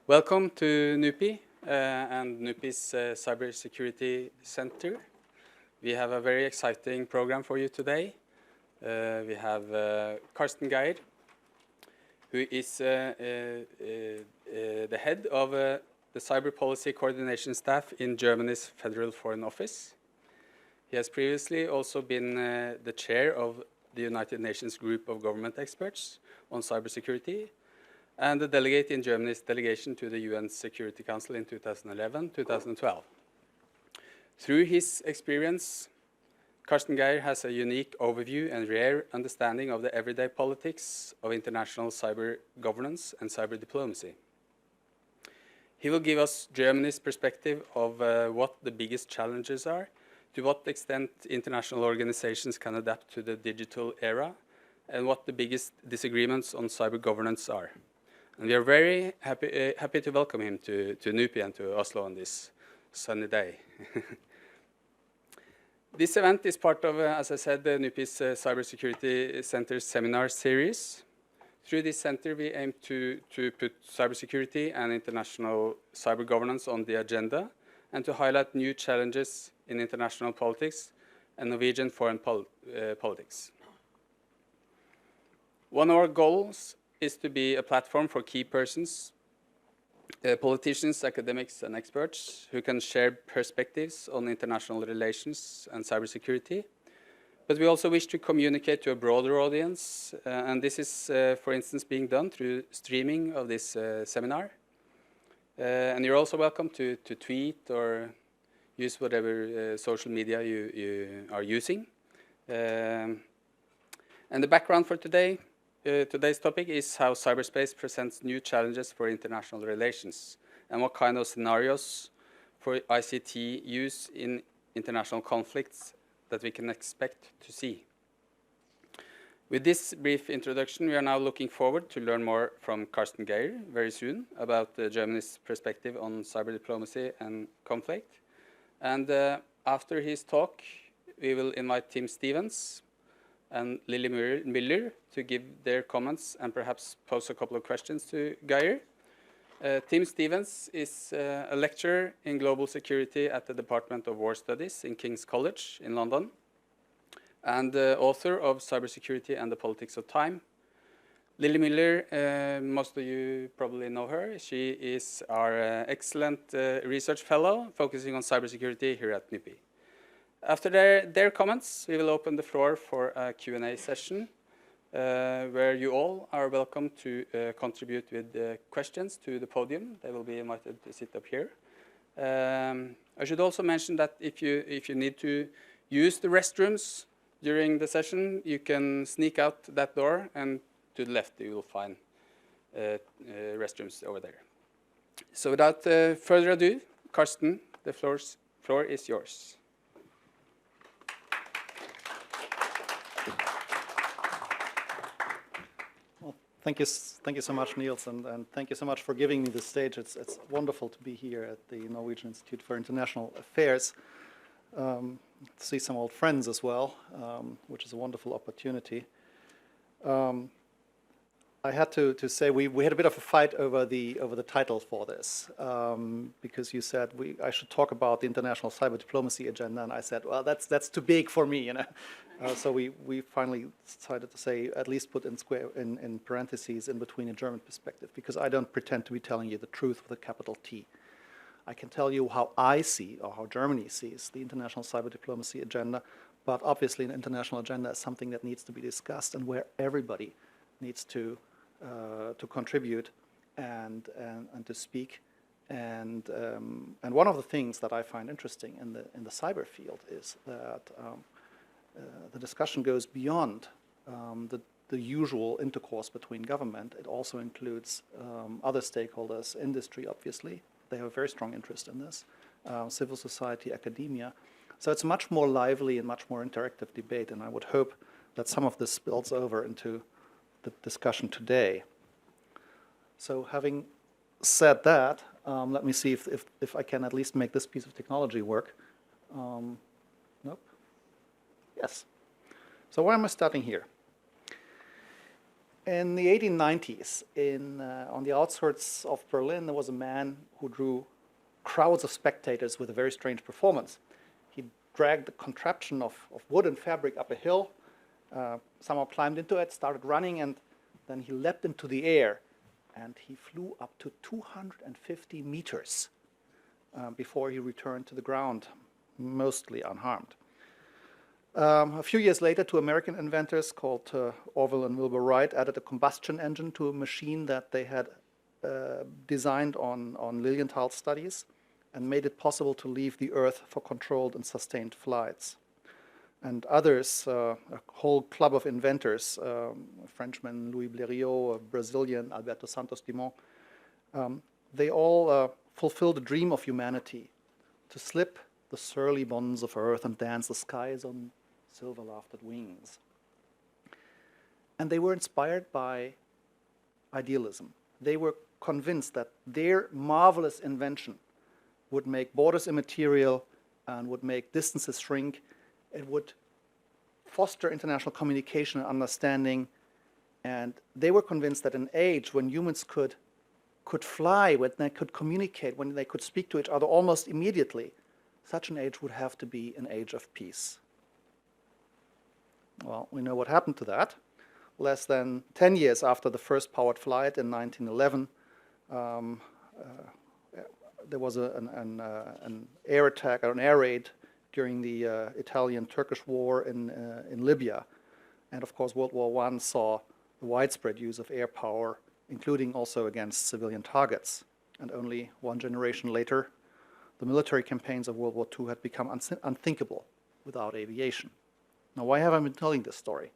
Welcome to NUPI and NUPI's Cybersecurity Center. We have a very exciting program for you today. We have Carsten Geyer, who is the head of the Cyber Policy Coordination Staff in Germany's Federal Foreign Office. He has previously also been the chair of the United Nations Group of Government Experts on Cybersecurity, and the delegate in Germany's delegation to the UN Security Council in 2011-2012. Through his experience, Carsten Geyer has a unique overview and rare understanding of the everyday politics of international cyber governance and cyber diplomacy. He will give us Germany's perspective of what the biggest challenges are, to what extent international organizations can adapt to the digital era, and what the biggest disagreements on cyber governance are. And we are very happy to welcome him to NUPI and to Oslo on this sunny day. This event is part of, as I said, the NUPI's Cybersecurity Center seminar series. Through this center, we aim to put cybersecurity and international cyber governance on the agenda and to highlight new challenges in international politics and Norwegian foreign politics. One of our goals is to be a platform for key persons, politicians, academics, and experts who can share perspectives on international relations and cybersecurity. But we also wish to communicate to a broader audience, and this is, for instance, being done through streaming of this seminar. And you're also welcome to tweet or use whatever social media you are using. And the background for today. Today's topic is how cyberspace presents new challenges for international relations and what kind of scenarios for ICT use in international conflicts that we can expect to see. With this brief introduction, we are now looking forward to learn more from Carsten Geyer very soon about Germany's perspective on cyber diplomacy and conflict. And after his talk, we will invite Tim Stevens and Lily Miller to give their comments and perhaps pose a couple of questions to Geyer. Tim Stevens is a lecturer in global security at the Department of War Studies in King's College in London and author of Cybersecurity and the Politics of Time. Lily Miller, most of you probably know her. She is our excellent research fellow focusing on cybersecurity here at NUPI. After their comments, we will open the floor for a Q&A session where you all are welcome to contribute with questions to the podium. They will be invited to sit up here. I should also mention that if you need to use the restrooms during the session, you can sneak out that door, and to the left you will find restrooms over there. So without further ado, Carsten, the floor is yours. Thank you so much, Niels, and thank you so much for giving me the stage. It's wonderful to be here at the Norwegian Institute for International Affairs, see some old friends as well, which is a wonderful opportunity. I had to say we had a bit of a fight over the title for this, because you said I should talk about the international cyber diplomacy agenda, and I said, well, that's too big for me, you know. So we finally decided to say at least put in parentheses in between a German perspective, because I don't pretend to be telling you the truth with a capital T. I can tell you how I see, or how Germany sees, the international cyber diplomacy agenda, but obviously an international agenda is something that needs to be discussed and where everybody needs to contribute and to speak. And one of the things that I find interesting in the cyber field is that the discussion goes beyond the usual intercourse between government. It also includes other stakeholders, industry, obviously. They have a very strong interest in this, civil society, academia. So it's a much more lively and much more interactive debate, and I would hope that some of this spills over into the discussion today. So having said that, let me see if I can at least make this piece of technology work. Nope. Yes. So why am I starting here? In the 1890s, on the outskirts of Berlin, there was a man who drew crowds of spectators with a very strange performance. He dragged the contraption of wood and fabric up a hill, somehow climbed into it, started running, and then he leapt into the air, and he flew up to 250 meters before he returned to the ground, mostly unharmed. A few years later, two American inventors called Orville and Wilbur Wright added a combustion engine to a machine that they had designed on Lilienthal studies and made it possible to leave the Earth for controlled and sustained flights. And others, a whole club of inventors, a Frenchman Louis Blériot, a Brazilian Alberto Santos Dumont, they all fulfilled the dream of humanity to slip the surly bonds of Earth and dance the skies on silver-lafted wings. And they were inspired by idealism. They were convinced that their marvelous invention would make borders immaterial and would make distances shrink. It would foster international communication and understanding. And they were convinced that an age when humans could fly, when they could communicate, when they could speak to each other almost immediately, such an age would have to be an age of peace. Well, we know what happened to that. Less than 10 years after the first powered flight in 1911, there was an air attack or an air raid during the Italian-Turkish War in Libya. And of course, World War I saw the widespread use of air power, including also against civilian targets. And only one generation later, the military campaigns of World War II had become unthinkable without aviation. Now, why have I been telling this story?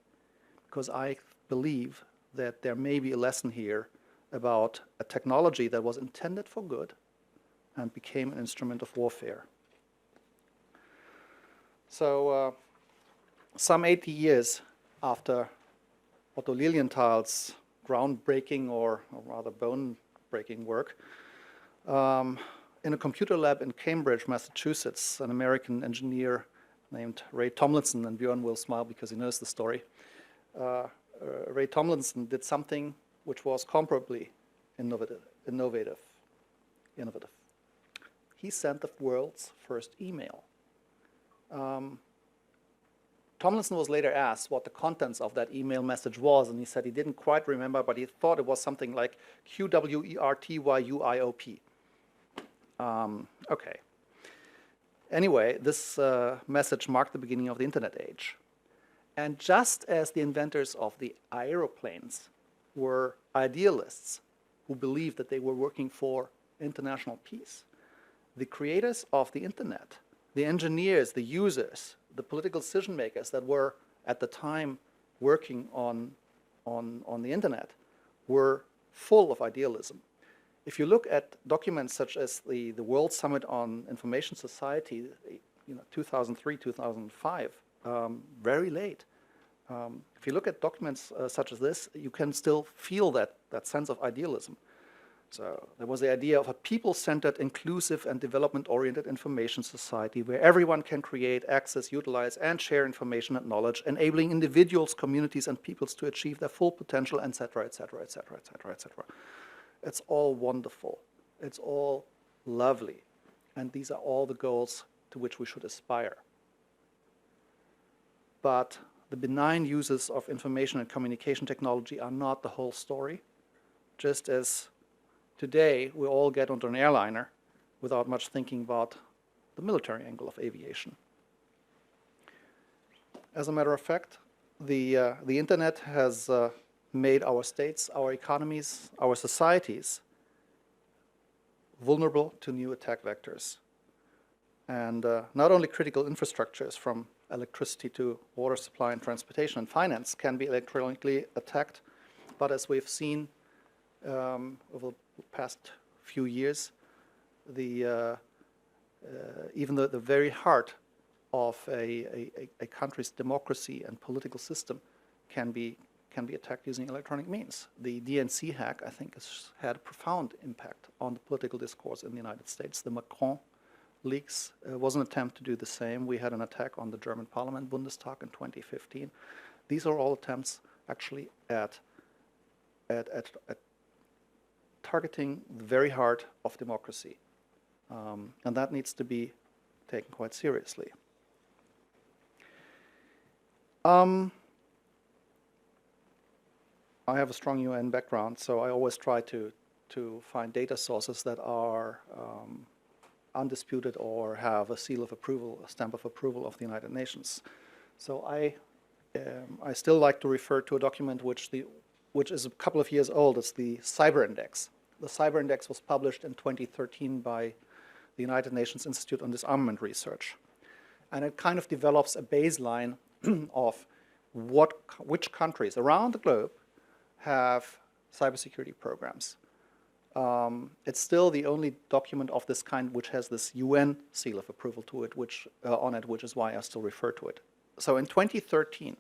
Because I believe that there may be a lesson here about a technology that was intended for good and became an instrument of warfare. So, some 80 years after Otto Lilienthal's groundbreaking or rather bone-breaking work, in a computer lab in Cambridge, Massachusetts, an American engineer named Ray Tomlinson, and Björn will smile because he knows the story. Ray Tomlinson did something which was comparably innovative. He sent the world's first email. Tomlinson was later asked what the contents of that email message was, and he said he didn't quite remember, but he thought it was something like QWERTYUIOP. Okay. Anyway, this message marked the beginning of the internet age. And just as the inventors of the aeroplanes were idealists who believed that they were working for international peace, the creators of the internet, the engineers, the users, the political decision makers that were at the time working on the internet were full of idealism. If you look at documents such as the World Summit on Information Society, 2003, 2005, very late. If you look at documents such as this, you can still feel that sense of idealism. So there was the idea of a people-centered, inclusive, and development-oriented information society where everyone can create, access, utilize, and share information and knowledge, enabling individuals, communities, and peoples to achieve their full potential, etc., etc., etc., etc., etc. It's all wonderful. It's all lovely. And these are all the goals to which we should aspire. But the benign uses of information and communication technology are not the whole story. Just as today we all get onto an airliner without much thinking about the military angle of aviation. As a matter of fact, the internet has made our states, our economies, our societies vulnerable to new attack vectors. And not only critical infrastructures from electricity to water supply and transportation and finance can be electronically attacked, but as we've seen over the past few years, even the very heart of a country's democracy and political system can be attacked using electronic means. The DNC hack, I think, has had a profound impact on the political discourse in the United States. The Macron leaks was an attempt to do the same. We had an attack on the German parliament, Bundestag, in 2015. These are all attempts actually at at targeting the very heart of democracy. And that needs to be taken quite seriously. I have a strong UN background, so I always try to find data sources that are undisputed or have a seal of approval, a stamp of approval of the United Nations. So I still like to refer to a document which is a couple of years old. It's the Cyber Index. The Cyber Index was published in 2013 by the United Nations Institute on Disarmament Research. And it kind of develops a baseline of which countries around the globe have cybersecurity programs. It's still the only document of this kind which has this UN seal of approval to it, which is why I still refer to it. So in 2013,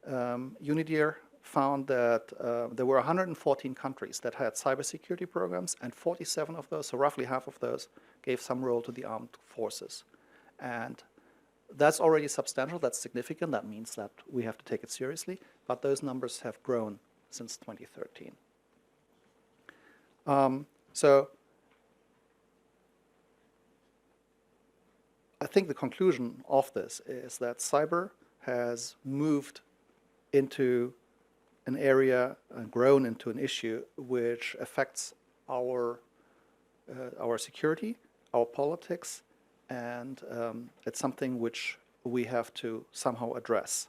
UNIDIR found that there were 114 countries that had cybersecurity programs, and 47 of those, so roughly half of those, gave some role to the armed forces. And that's already substantial, that's significant, that means that we have to take it seriously, but those numbers have grown since 2013. So I think the conclusion of this is that cyber has moved into an area and grown into an issue which affects our security, our politics, and it's something which we have to somehow address.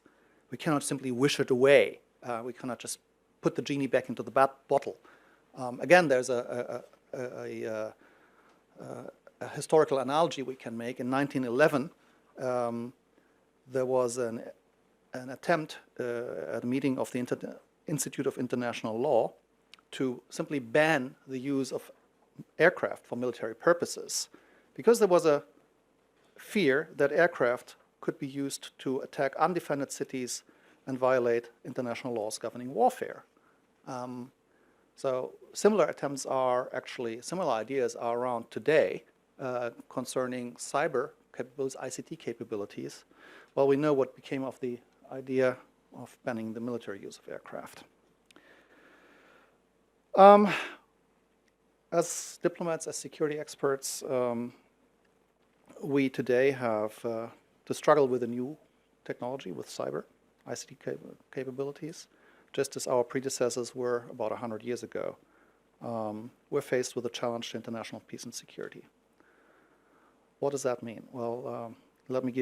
We cannot simply wish it away. We cannot just put the genie back into the bottle. Again, there's a historical analogy we can make. In 1911, there was an attempt at a meeting of the Institute of International Law to simply ban the use of aircraft for military purposes, because there was a fear that aircraft could be used to attack undefended cities and violate international laws governing warfare. So similar ideas are around today concerning cyber capabilities, ICT capabilities. Well, we know what became of the idea of banning the military use of aircraft. As diplomats, as security experts, we today have to struggle with a new technology, with cyber, ICT capabilities, just as our predecessors were about 100 years ago. We're faced with a challenge to international peace and security. What does that mean? Well, let me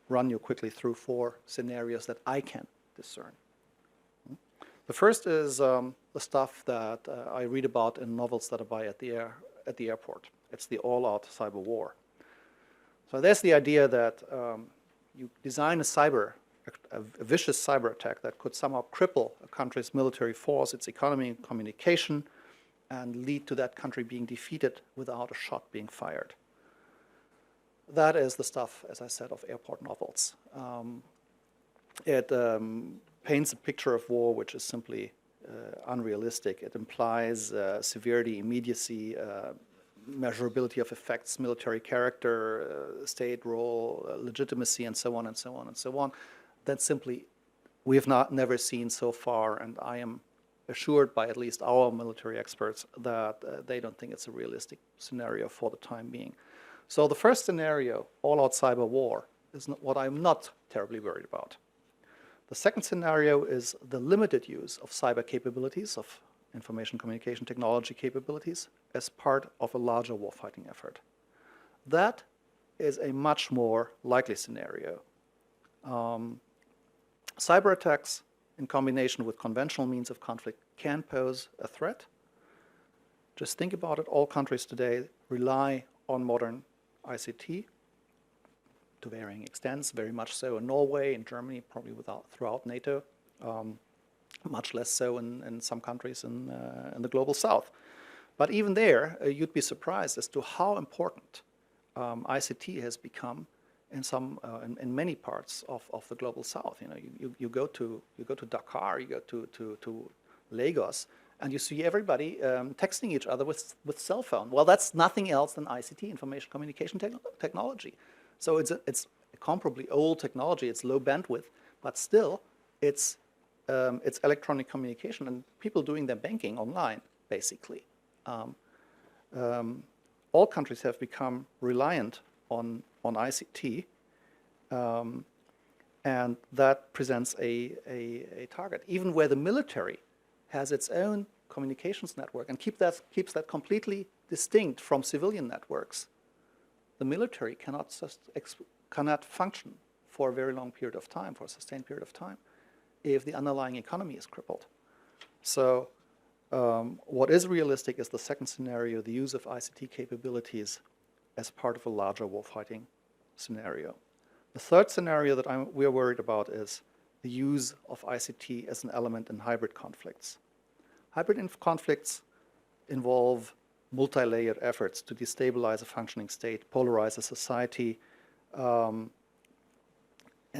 run you quickly through 4 scenarios that I can discern. The first is the stuff that I read about in novels that I buy at the airport. It's the all-out cyber war. So there's the idea that you design a vicious cyber attack that could somehow cripple a country's military force, its economy and communication, and lead to that country being defeated without a shot being fired. That is the stuff, as I said, of airport novels. It paints a picture of war which is simply unrealistic. It implies severity, immediacy, measurability of effects, military character, state role, legitimacy, and so on and so on and so on. That simply we have never seen so far, and I am assured by at least our military experts that they don't think it's a realistic scenario for the time being. So the first scenario, all-out cyber war, is what I'm not terribly worried about. The second scenario is the limited use of cyber capabilities, of information communication technology capabilities, as part of a larger warfighting effort. That is a much more likely scenario. Cyber attacks in combination with conventional means of conflict can pose a threat. Just think about it. All countries today rely on modern ICT to varying extents, very much so in Norway, in Germany, probably throughout NATO, much less so in some countries in the global south. But even there, you'd be surprised as to how important ICT has become in many parts of the global south. You know, you go to Dakar, you go to Lagos, and you see everybody texting each other with cell phone. Well, that's nothing else than ICT, information communication technology. So it's a comparably old technology. It's low bandwidth, but still, it's it's electronic communication and people doing their banking online, basically. All countries have become reliant on ICT, and that presents a target. Even where the military has its own communications network and keeps that completely distinct from civilian networks, the military cannot function for a very long period of time, for a sustained period of time, if the underlying economy is crippled. So what is realistic is the second scenario, the use of ICT capabilities as part of a larger warfighting scenario. The third scenario that we're worried about is the use of ICT as an element in hybrid conflicts. Hybrid conflicts involve multi-layered efforts to destabilize a functioning state, polarize a society, and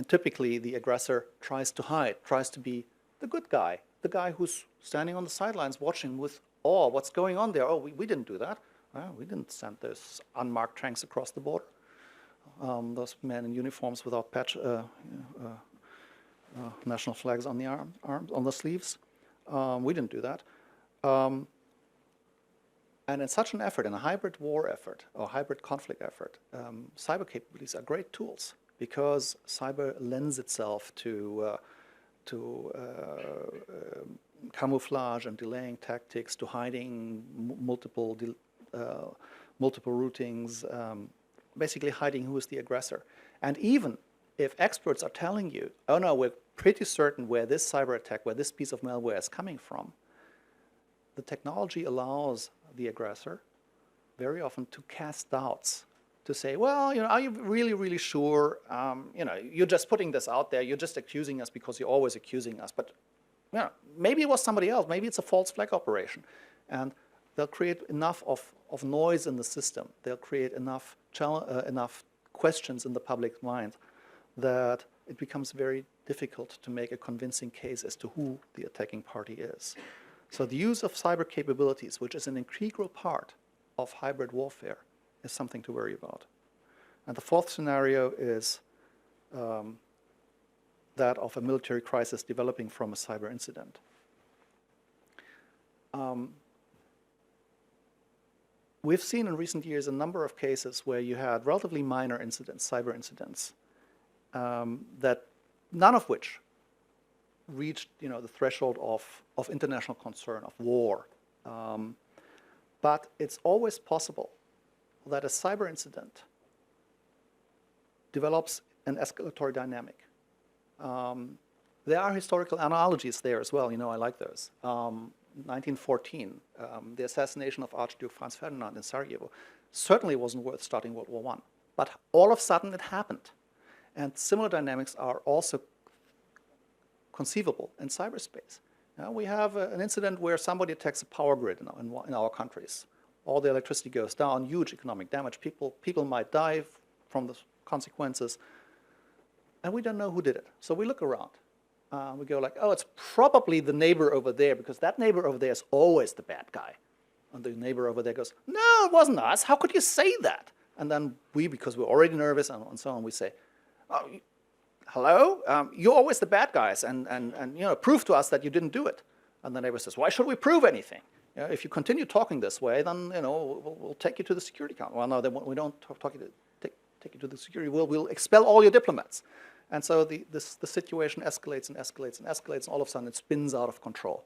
typically the aggressor tries to hide, tries to be the good guy, the guy who's standing on the sidelines watching with awe what's going on there. Oh, we didn't do that. We didn't send those unmarked tanks across the border. Those men in uniforms without national flags on the arms, on the sleeves. We didn't do that. And in such an effort, in a hybrid war effort or hybrid conflict effort, cyber capabilities are great tools because cyber lends itself to camouflage and delaying tactics, to hiding multiple routings, basically hiding who is the aggressor. And even if experts are telling you, oh no, we're pretty certain where this cyber attack, where this piece of malware is coming from, the technology allows the aggressor very often to cast doubts, to say, well, are you really, really sure? You're just putting this out there. You're just accusing us because you're always accusing us. But maybe it was somebody else. Maybe it's a false flag operation. And they'll create enough of noise in the system. They'll create enough questions in the public mind that it becomes very difficult to make a convincing case as to who the attacking party is. So the use of cyber capabilities, which is an integral part of hybrid warfare, is something to worry about. And the fourth scenario is that of a military crisis developing from a cyber incident. We've seen in recent years a number of cases where you had relatively minor incidents, cyber incidents, that none of which reached the threshold of international concern, of war. But it's always possible that a cyber incident develops an escalatory dynamic. There are historical analogies there as well. I like those. 1914, the assassination of Archduke Franz Ferdinand in Sarajevo certainly wasn't worth starting World War I. But all of a sudden it happened. And similar dynamics are also conceivable in cyberspace. We have an incident where somebody attacks a power grid in our countries. All the electricity goes down, huge economic damage. People might die from the consequences. And we don't know who did it. So we look around. We go like, oh, it's probably the neighbor over there because that neighbor over there is always the bad guy. And the neighbor over there goes, no, it wasn't us. How could you say that? And then we, because we're already nervous and so on, we say, oh, hello? You're always the bad guys, and prove to us that you didn't do it. And the neighbor says, why should we prove anything? If you continue talking this way, then we'll take you to the Security Council. Well, no, we don't take you to the security. We'll expel all your diplomats. And so the situation escalates and escalates and escalates, and all of a sudden it spins out of control.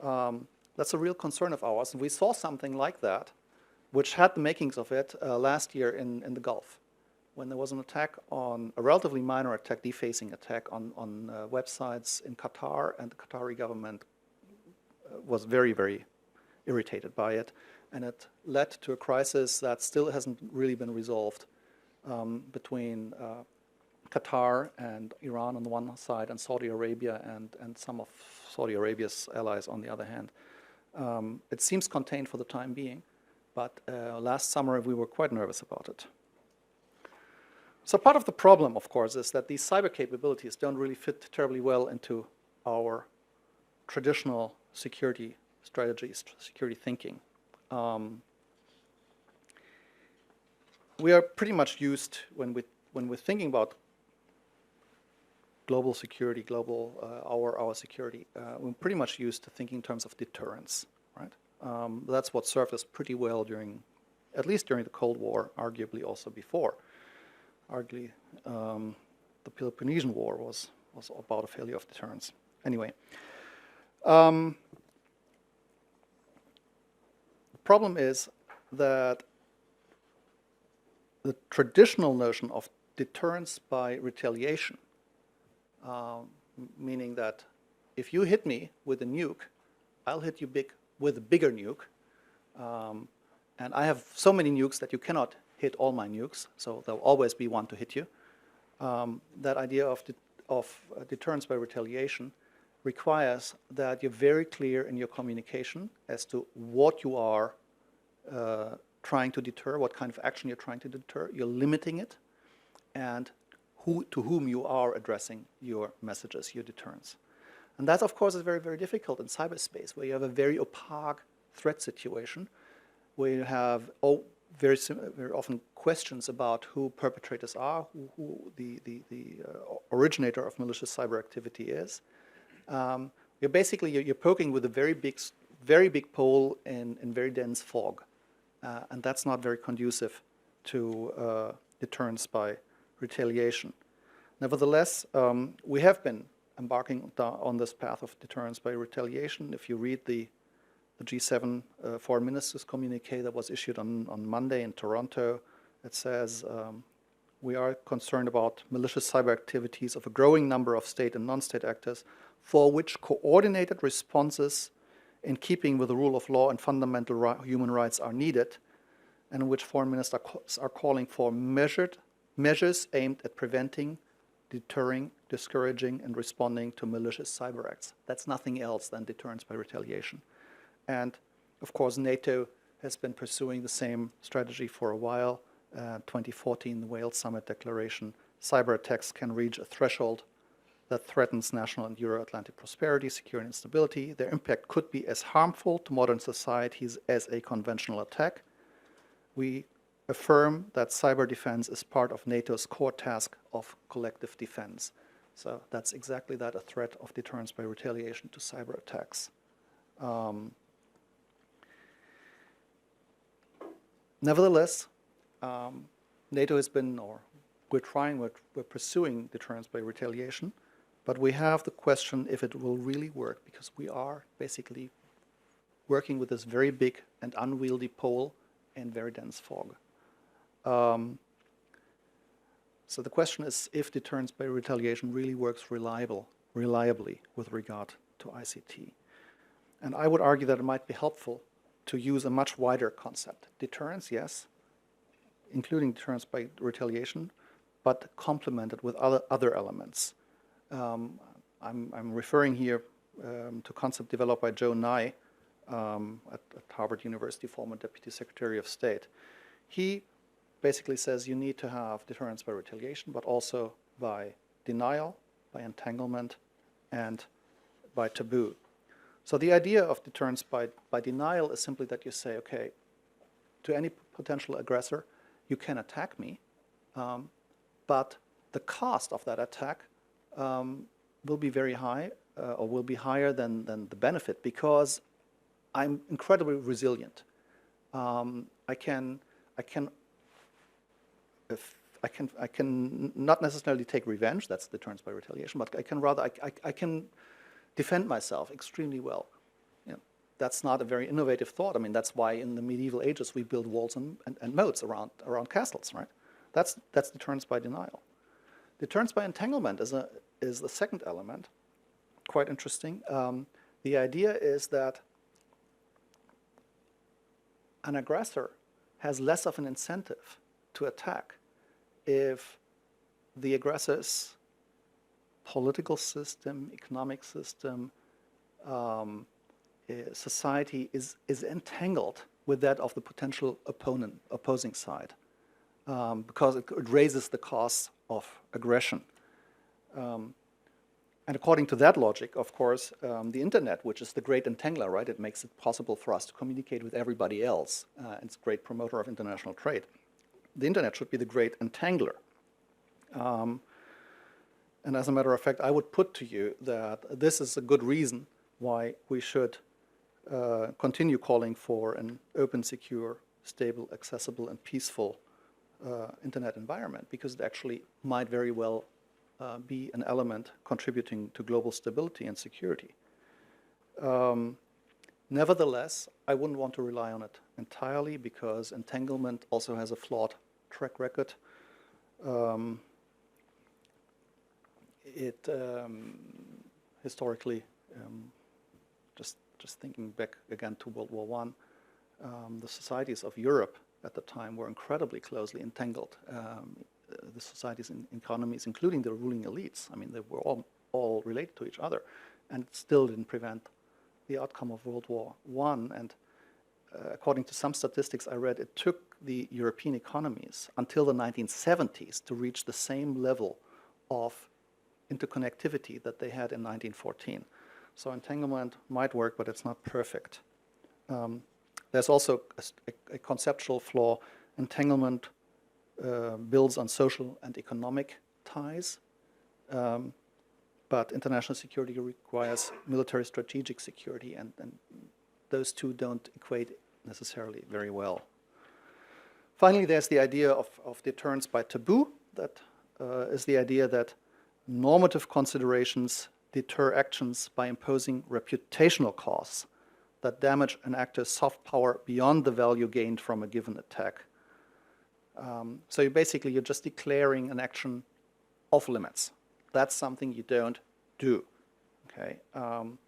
That's a real concern of ours. And we saw something like that, which had the makings of it last year in the Gulf, when there was an attack on, a relatively minor attack, defacing attack on websites in Qatar, and the Qatari government was very, very irritated by it. And it led to a crisis that still hasn't really been resolved between Qatar and Iran on the one side, and Saudi Arabia and some of Saudi Arabia's allies on the other hand. It seems contained for the time being, but last summer we were quite nervous about it. So part of the problem, of course, is that these cyber capabilities don't really fit terribly well into our traditional security strategies, security thinking. We are pretty much used, when we're thinking about global security, our security, we're pretty much used to thinking in terms of deterrence, right? That's what served us pretty well at least during the Cold War, arguably also before. Arguably, the Peloponnesian War was about a failure of deterrence. Anyway, the problem is that the traditional notion of deterrence by retaliation, meaning that if you hit me with a nuke, I'll hit you with a bigger nuke, and I have so many nukes that you cannot hit all my nukes, so there'll always be one to hit you. That idea of deterrence by retaliation requires that you're very clear in your communication as to what you are trying to deter, what kind of action you're trying to deter, you're limiting it, and to whom you are addressing your messages, your deterrence. And that, of course, is very, very difficult in cyberspace, where you have a very opaque threat situation, where you have very often questions about who perpetrators are, who the originator of malicious cyber activity is. You're basically you're poking with a very big pole in very dense fog, and that's not very conducive to deterrence by retaliation. Nevertheless, we have been embarking on this path of deterrence by retaliation. If you read the G7 foreign ministers communique that was issued on Monday in Toronto, it says, we are concerned about malicious cyber activities of a growing number of state and non-state actors for which coordinated responses in keeping with the rule of law and fundamental human rights are needed, and in which foreign ministers are calling for measures aimed at preventing, deterring, discouraging, and responding to malicious cyber acts. That's nothing else than deterrence by retaliation. And of course, NATO has been pursuing the same strategy for a while. 2014, the Wales Summit Declaration, cyber attacks can reach a threshold that threatens national and Euro-Atlantic prosperity, security, and stability. Their impact could be as harmful to modern societies as a conventional attack. We affirm that cyber defense is part of NATO's core task of collective defense. So that's exactly that, a threat of deterrence by retaliation to cyber attacks. Nevertheless, NATO has been, or we're pursuing deterrence by retaliation, but we have the question if it will really work, because we are basically working with this very big and unwieldy pole in very dense fog. So the question is if deterrence by retaliation really works reliably with regard to ICT. And I would argue that it might be helpful to use a much wider concept. Deterrence, yes, including deterrence by retaliation, but complemented with other elements. I'm referring here to a concept developed by Joe Nye at Harvard University, former Deputy Secretary of State. He basically says you need to have deterrence by retaliation, but also by denial, by entanglement, and by taboo. So the idea of deterrence by denial is simply that you say, okay, to any potential aggressor, you can attack me, but the cost of that attack will be very high, or will be higher than the benefit, because I'm incredibly resilient. I can not necessarily take revenge. That's deterrence by retaliation, but I can defend myself extremely well. You know, that's not a very innovative thought. I mean, that's why in the medieval ages we built walls and moats around castles, right? That's deterrence by denial. Deterrence by entanglement is the second element, quite interesting. The idea is that an aggressor has less of an incentive to attack if the aggressor's political system, economic system, society is entangled with that of the potential opposing side, because it raises the cost of aggression. And according to that logic, of course, the internet, which is the great entangler, right? It makes it possible for us to communicate with everybody else. It's a great promoter of international trade. The internet should be the great entangler. And as a matter of fact, I would put to you that this is a good reason why we should continue calling for an open, secure, stable, accessible, and peaceful internet environment, because it actually might very well be an element contributing to global stability and security. Nevertheless, I wouldn't want to rely on it entirely, because entanglement also has a flawed track record. Historically, just thinking back again to World War I, the societies of Europe at the time were incredibly closely entangled. The societies and economies, including the ruling elites, I mean, they were all related to each other, and it still didn't prevent the outcome of World War I. And according to some statistics I read, it took the European economies until the 1970s to reach the same level of interconnectivity that they had in 1914. So entanglement might work, but it's not perfect. There's also a conceptual flaw. Entanglement builds on social and economic ties, but international security requires military strategic security, and those two don't equate necessarily very well. Finally, there's the idea of deterrence by taboo. That is the idea that normative considerations deter actions by imposing reputational costs that damage an actor's soft power beyond the value gained from a given attack. So you're just declaring an action off limits. That's something you don't do. Okay, and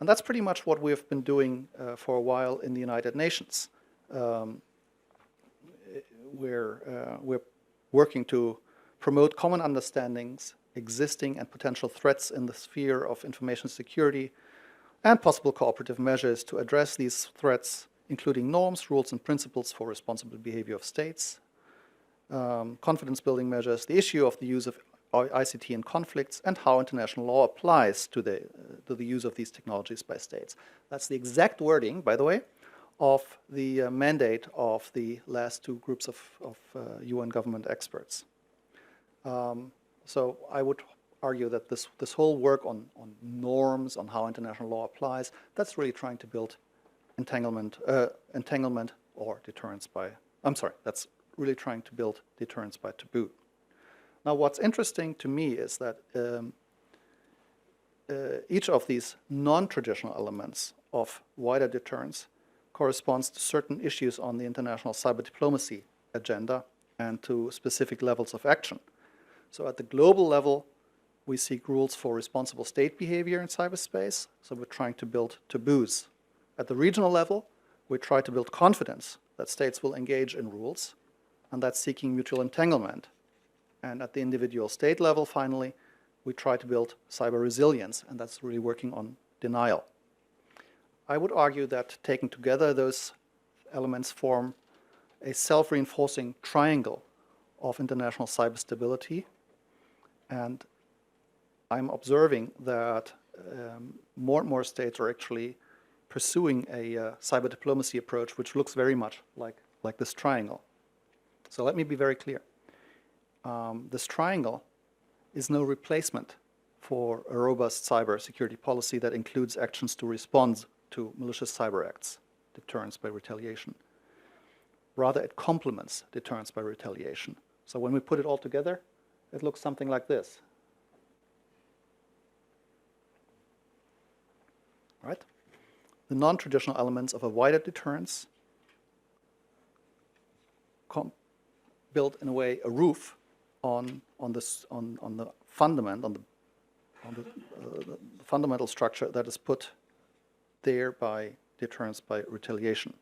that's pretty much what we've been doing for a while in the United Nations. We're working to promote common understandings, existing and potential threats in the sphere of information security, and possible cooperative measures to address these threats, including norms, rules, and principles for responsible behavior of states, confidence-building measures, the issue of the use of ICT in conflicts, and how international law applies to the use of these technologies by states. That's the exact wording, by the way, of the mandate of the last two groups of UN government experts. So I would argue that this whole work on norms, on how international law applies, that's really trying to build entanglement or deterrence by, that's really trying to build deterrence by taboo. Now, what's interesting to me is that each of these non-traditional elements of wider deterrence corresponds to certain issues on the international cyber diplomacy agenda and to specific levels of action. So at the global level, we seek rules for responsible state behavior in cyberspace, so we're trying to build taboos. At the regional level, we try to build confidence that states will engage in rules, and that's seeking mutual entanglement. And at the individual state level, finally, we try to build cyber resilience, and that's really working on denial. I would argue that taken together, those elements form a self-reinforcing triangle of international cyber stability, and I'm observing that more and more states are actually pursuing a cyber diplomacy approach which looks very much like this triangle. So let me be very clear. This triangle is no replacement for a robust cyber security policy that includes actions to respond to malicious cyber acts, deterrence by retaliation. Rather, it complements deterrence by retaliation. So when we put it all together, it looks something like this. Right? The non-traditional elements of a wider deterrence build, in a way, a roof on the fundamental structure that is put there by deterrence by retaliation.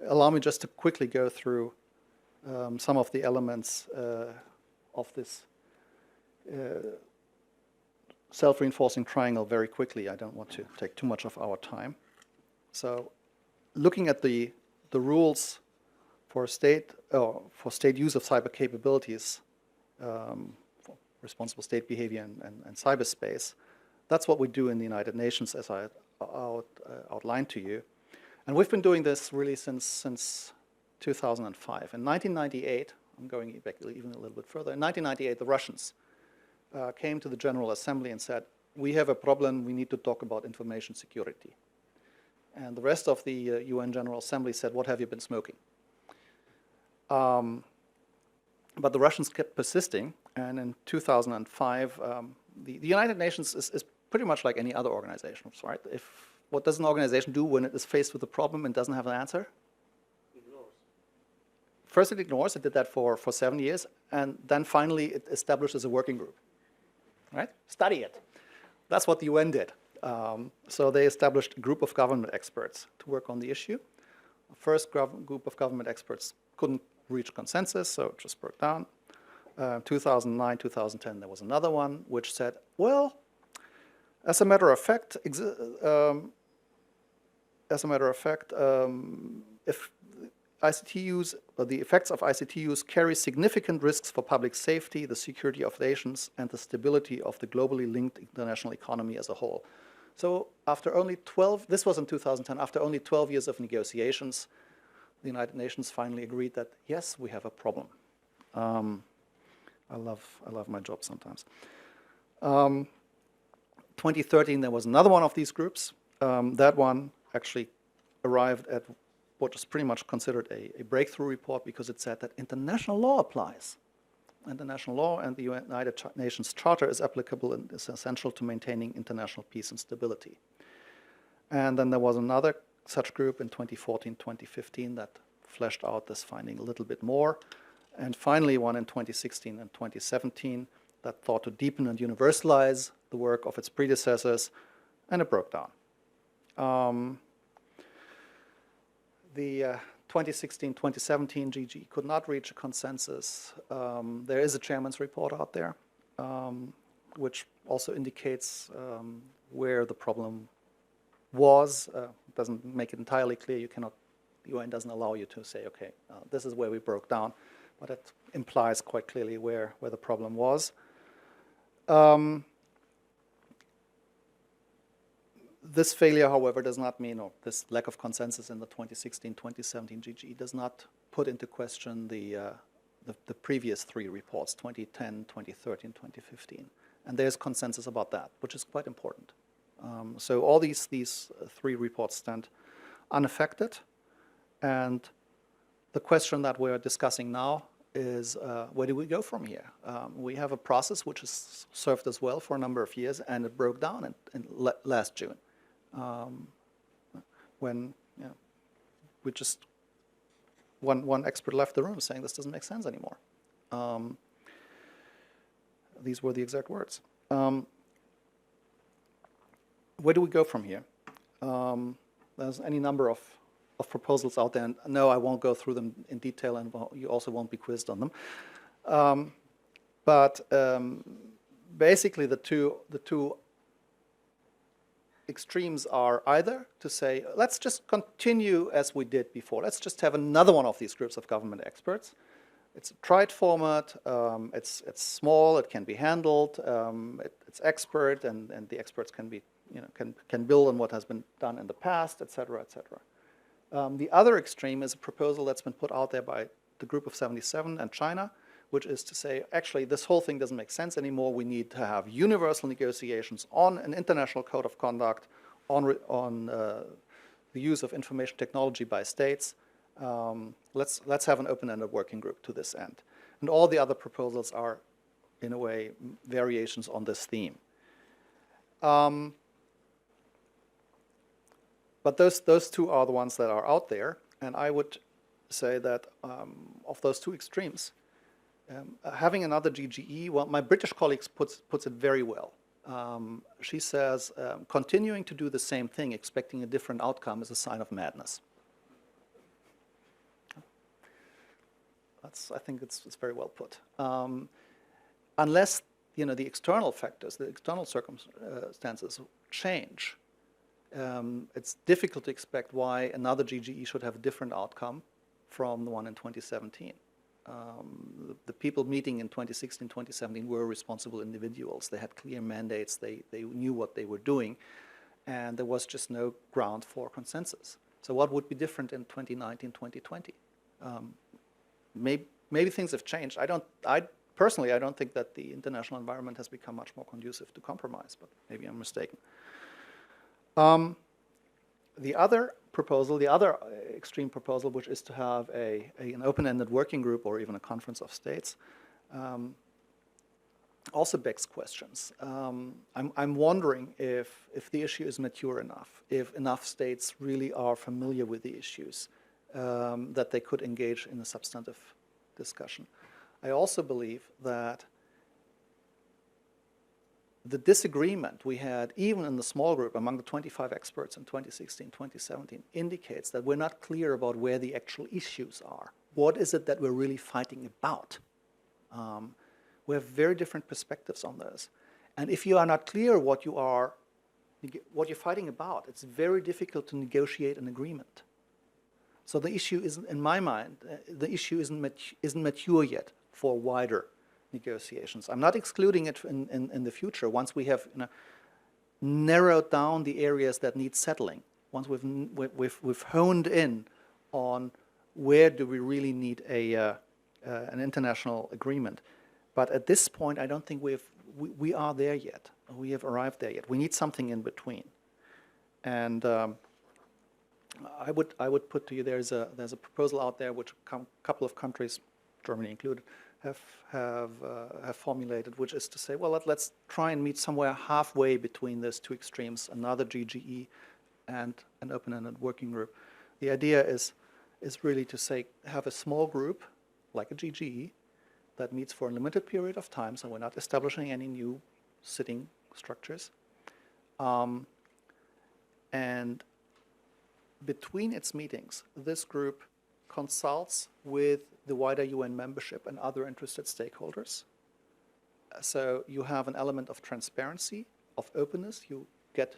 Allow me just to quickly go through some of the elements of this self-reinforcing triangle very quickly. I don't want to take too much of our time. So, looking at the rules for state use of cyber capabilities, for responsible state behavior and cyberspace, that's what we do in the United Nations, as I outlined to you. And we've been doing this really since 2005. In 1998, I'm going back even a little bit further, in 1998 the Russians came to the General Assembly and said, we have a problem, we need to talk about information security. And the rest of the UN General Assembly said, what have you been smoking? But the Russians kept persisting, and in 2005, the United Nations is pretty much like any other organization, right? What does an organization do when it is faced with a problem and doesn't have an answer? First it ignores, it did that for 7 years, and then finally it establishes a working group, right? Study it. That's what the UN did. So they established a group of government experts to work on the issue. The first group of government experts couldn't reach consensus, so it just broke down. 2009, 2010, there was another one which said, well, as a matter of fact, if ICT use, or the effects of ICT use carry significant risks for public safety, the security of nations, and the stability of the globally linked international economy as a whole. So after only 12, this was in 2010, after only 12 years of negotiations, the United Nations finally agreed that, yes, we have a problem. I love my job sometimes. 2013, there was another one of these groups. That one actually arrived at what is pretty much considered a breakthrough report because it said that international law applies. International law and the United Nations Charter is applicable and is essential to maintaining international peace and stability. And then there was another such group in 2014, 2015 that fleshed out this finding a little bit more. And finally, one in 2016 and 2017 that thought to deepen and universalize the work of its predecessors, and it broke down. The 2016-2017 GG could not reach a consensus. There is a chairman's report out there, which also indicates where the problem was. Doesn't make it entirely clear. You cannot, the UN doesn't allow you to say, okay, this is where we broke down, but it implies quite clearly where the problem was. This failure, however, does not mean, or this lack of consensus in the 2016-2017 GG does not put into question the previous three reports, 2010, 2013, 2015. And there's consensus about that, which is quite important. So all these three reports stand unaffected. And the question that we're discussing now is, where do we go from here? We have a process which has served us well for a number of years, and it broke down in last June. When we just, one expert left the room saying this doesn't make sense anymore. These were the exact words. Where do we go from here? There's any number of proposals out there, and no, I won't go through them in detail, and you also won't be quizzed on them. But basically, the two extremes are either to say, let's just continue as we did before. Let's just have another one of these groups of government experts. It's a tried format. It's small. It can be handled. It's expert, and the experts can be, can build on what has been done in the past, et cetera, et cetera. The other extreme is a proposal that's been put out there by the Group of 77 and China, which is to say, actually, this whole thing doesn't make sense anymore. We need to have universal negotiations on an international code of conduct, on the use of information technology by states. Let's have an open-ended working group to this end. And all the other proposals are, in a way, variations on this theme. But those two are the ones that are out there, and I would say that of those two extremes, having another GGE, well, my British colleague puts it very well. She says, continuing to do the same thing, expecting a different outcome is a sign of madness. I think it's very well put. Unless the external factors, the external circumstances change, it's difficult to expect why another GGE should have a different outcome from the one in 2017. The people meeting in 2016, 2017 were responsible individuals. They had clear mandates. They knew what they were doing, and there was just no ground for consensus. So what would be different in 2019, 2020? Maybe things have changed. I personally, I don't think that the international environment has become much more conducive to compromise, but maybe I'm mistaken. The other proposal, the other extreme proposal, which is to have an open-ended working group or even a conference of states, also begs questions. I'm wondering if the issue is mature enough, if enough states really are familiar with the issues, that they could engage in a substantive discussion. I also believe that the disagreement we had, even in the small group among the 25 experts in 2016, 2017, indicates that we're not clear about where the actual issues are. What is it that we're really fighting about? We have very different perspectives on those. And if you are not clear what you're fighting about, it's very difficult to negotiate an agreement. So the issue isn't, in my mind, the issue isn't mature yet for wider negotiations. I'm not excluding it in the future once we have narrowed down the areas that need settling, once we've honed in on where do we really need an international agreement. But at this point, I don't think we are there yet. We have arrived there yet. We need something in between. And I would put to you there's a proposal out there which a couple of countries, Germany included, have formulated, which is to say, well, let's try and meet somewhere halfway between those two extremes, another GGE and an open-ended working group. The idea is really to say, have a small group, like a GGE, that meets for a limited period of time, so we're not establishing any new sitting structures. And between its meetings, this group consults with the wider UN membership and other interested stakeholders. So you have an element of transparency, of openness. You get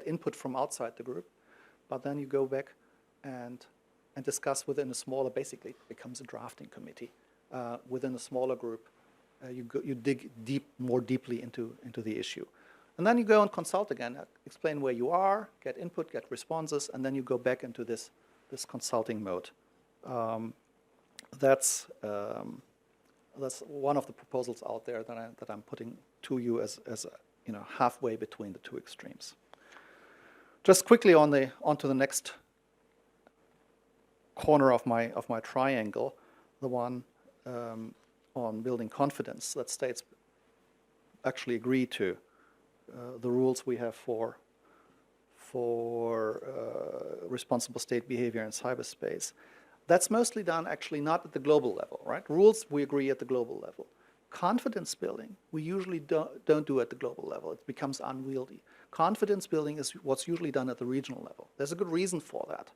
input from outside the group, but then you go back and discuss within a smaller, basically it becomes a drafting committee. Within a smaller group, you dig more deeply into the issue. And then you go and consult again, explain where you are, get input, get responses, and then you go back into this consulting mode. That's one of the proposals out there that I'm putting to you as halfway between the two extremes. Just quickly onto the next corner of my triangle, the one on building confidence that states actually agree to the rules we have for responsible state behavior in cyberspace. That's mostly done actually not at the global level, right? Rules we agree at the global level. Confidence building we usually don't do at the global level. It becomes unwieldy. Confidence building is what's usually done at the regional level. There's a good reason for that.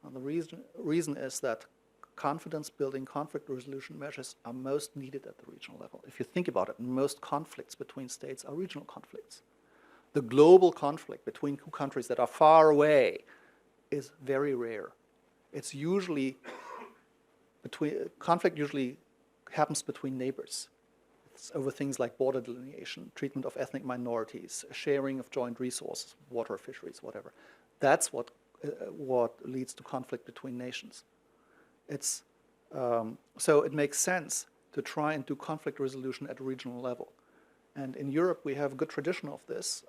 And the reason is that confidence building, conflict resolution measures are most needed at the regional level. If you think about it, most conflicts between states are regional conflicts. The global conflict between two countries that are far away is very rare. It's usually conflict usually happens between neighbors. It's over things like border delineation, treatment of ethnic minorities, sharing of joint resources, water, fisheries, whatever. That's what leads to conflict between nations. So it makes sense to try and do conflict resolution at a regional level. And in Europe, we have a good tradition of this.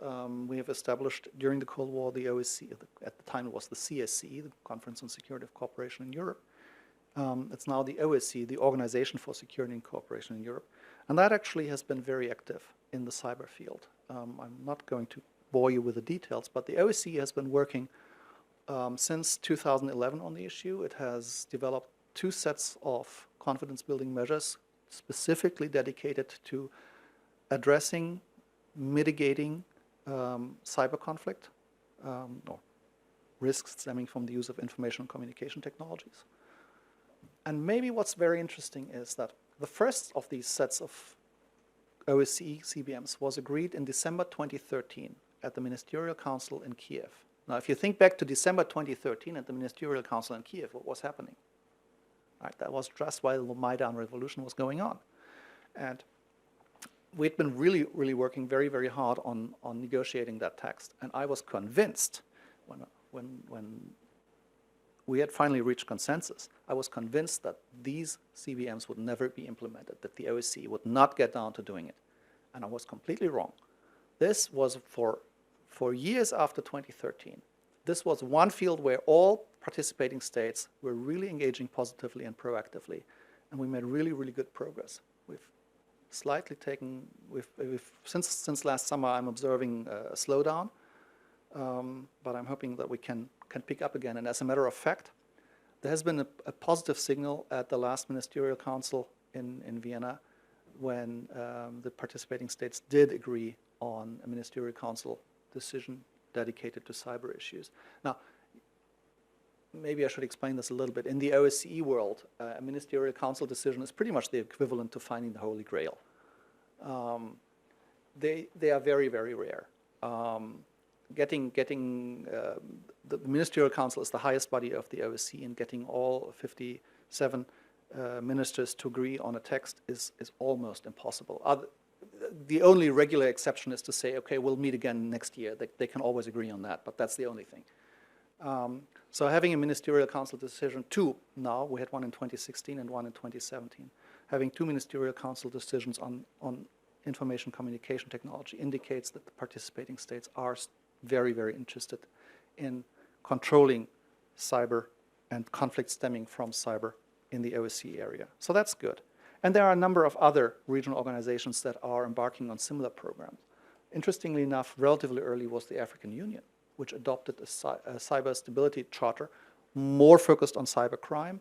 We have established during the Cold War the OSCE, at the time it was the CSCE, the Conference on Security of Cooperation in Europe. It's now the OSCE, the Organization for Security and Cooperation in Europe. And that actually has been very active in the cyber field. I'm not going to bore you with the details, but the OSCE has been working since 2011 on the issue. It has developed 2 sets of confidence-building measures specifically dedicated to addressing, mitigating cyber conflict or risks stemming from the use of information and communication technologies. And maybe what's very interesting is that the first of these sets of OSCE CBMs was agreed in December 2013 at the Ministerial Council in Kiev. Now, if you think back to December 2013 at the Ministerial Council in Kiev, what was happening? Right, that was just while the Maidan revolution was going on. And we'd been really, really working very, very hard on negotiating that text. And I was convinced when we had finally reached consensus, I was convinced that these CVMs would never be implemented, that the OSCE would not get down to doing it. And I was completely wrong. This was for years after 2013. This was one field where all participating states were really engaging positively and proactively, and we made really, really good progress. We've slightly taken, since last summer, I'm observing a slowdown, but I'm hoping that we can pick up again. And as a matter of fact, there has been a positive signal at the last Ministerial Council in Vienna when the participating states did agree on a Ministerial Council decision dedicated to cyber issues. Now, maybe I should explain this a little bit. In the OSCE world, a Ministerial Council decision is pretty much the equivalent to finding the Holy Grail. They are very, very rare. The Ministerial Council is the highest body of the OSCE, and getting all 57 ministers to agree on a text is almost impossible. The only regular exception is to say, okay, we'll meet again next year. They can always agree on that, but that's the only thing. So having a Ministerial Council decision, two now, we had one in 2016 and one in 2017. Having two Ministerial Council decisions on information communication technology indicates that the participating states are very, very interested in controlling cyber and conflicts stemming from cyber in the OSCE area. So that's good. And there are a number of other regional organizations that are embarking on similar programs. Interestingly enough, relatively early was the African Union, which adopted a cyber stability charter, more focused on cybercrime,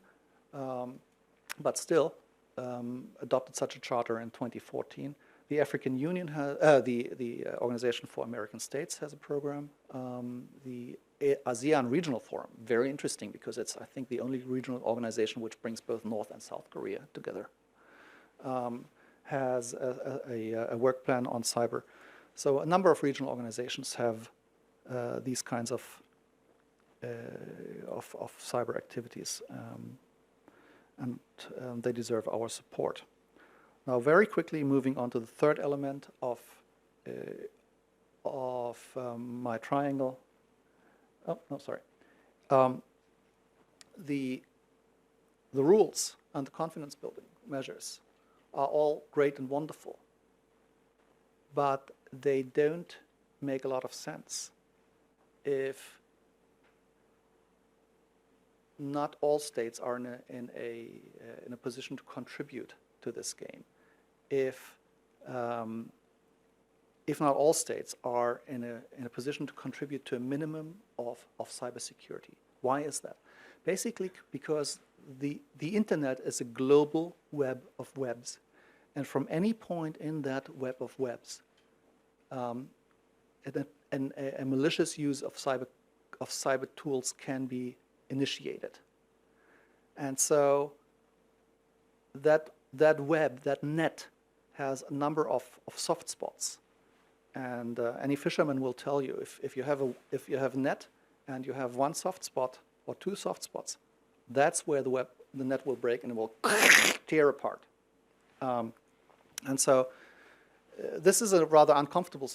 but still adopted such a charter in 2014. The African Union has, the Organization for American States has a program. The ASEAN Regional Forum, very interesting because it's, I think, the only regional organization which brings both North and South Korea together, has a work plan on cyber. So a number of regional organizations have these kinds of cyber activities, and they deserve our support. Now, very quickly moving on to the third element of my triangle. Oh, no, sorry. The rules and the confidence building measures are all great and wonderful, but they don't make a lot of sense if not all states are in a position to contribute to this game. If not all states are in a position to contribute to a minimum of cybersecurity. Why is that? Basically because the internet is a global web of webs, and from any point in that web of webs, a malicious use of cyber tools can be initiated. And so that web, that net, has a number of soft spots. And any fisherman will tell you, if you have a net and you have one soft spot or two soft spots, that's where the net will break and it will tear apart. And so this is a rather uncomfortable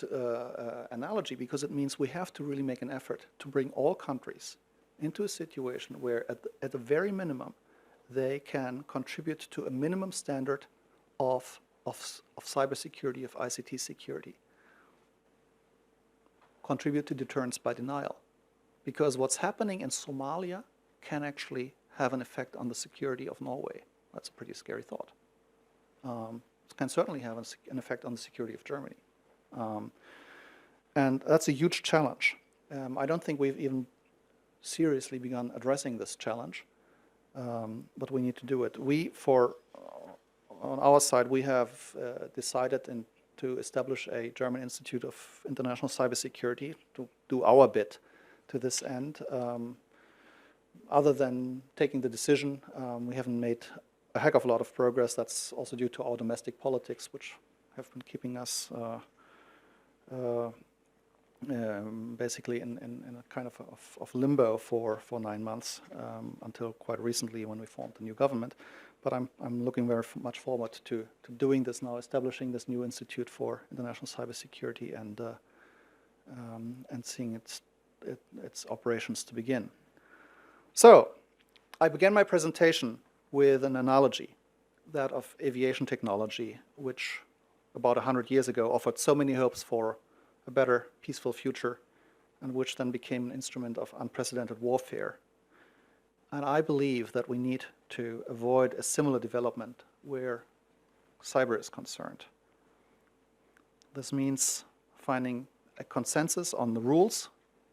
analogy, because it means we have to really make an effort to bring all countries into a situation where at the very minimum they can contribute to a minimum standard of cybersecurity, of ICT security. Contribute to deterrence by denial. Because what's happening in Somalia can actually have an effect on the security of Norway. That's a pretty scary thought. It can certainly have an effect on the security of Germany. And that's a huge challenge. I don't think we've even seriously begun addressing this challenge, but we need to do it. On our side, we have decided to establish a German Institute of International Cybersecurity to do our bit to this end. Other than taking the decision, we haven't made a heck of a lot of progress. That's also due to our domestic politics, which have been keeping us basically in a kind of limbo for 9 months, until quite recently when we formed the new government. But I'm looking very much forward to doing this now, establishing this new Institute for International Cybersecurity and seeing its operations to begin. So I began my presentation with an analogy, that of aviation technology, which about 100 years ago offered so many hopes for a better, peaceful future, and which then became an instrument of unprecedented warfare. And I believe that we need to avoid a similar development where cyber is concerned. This means finding a consensus on the rules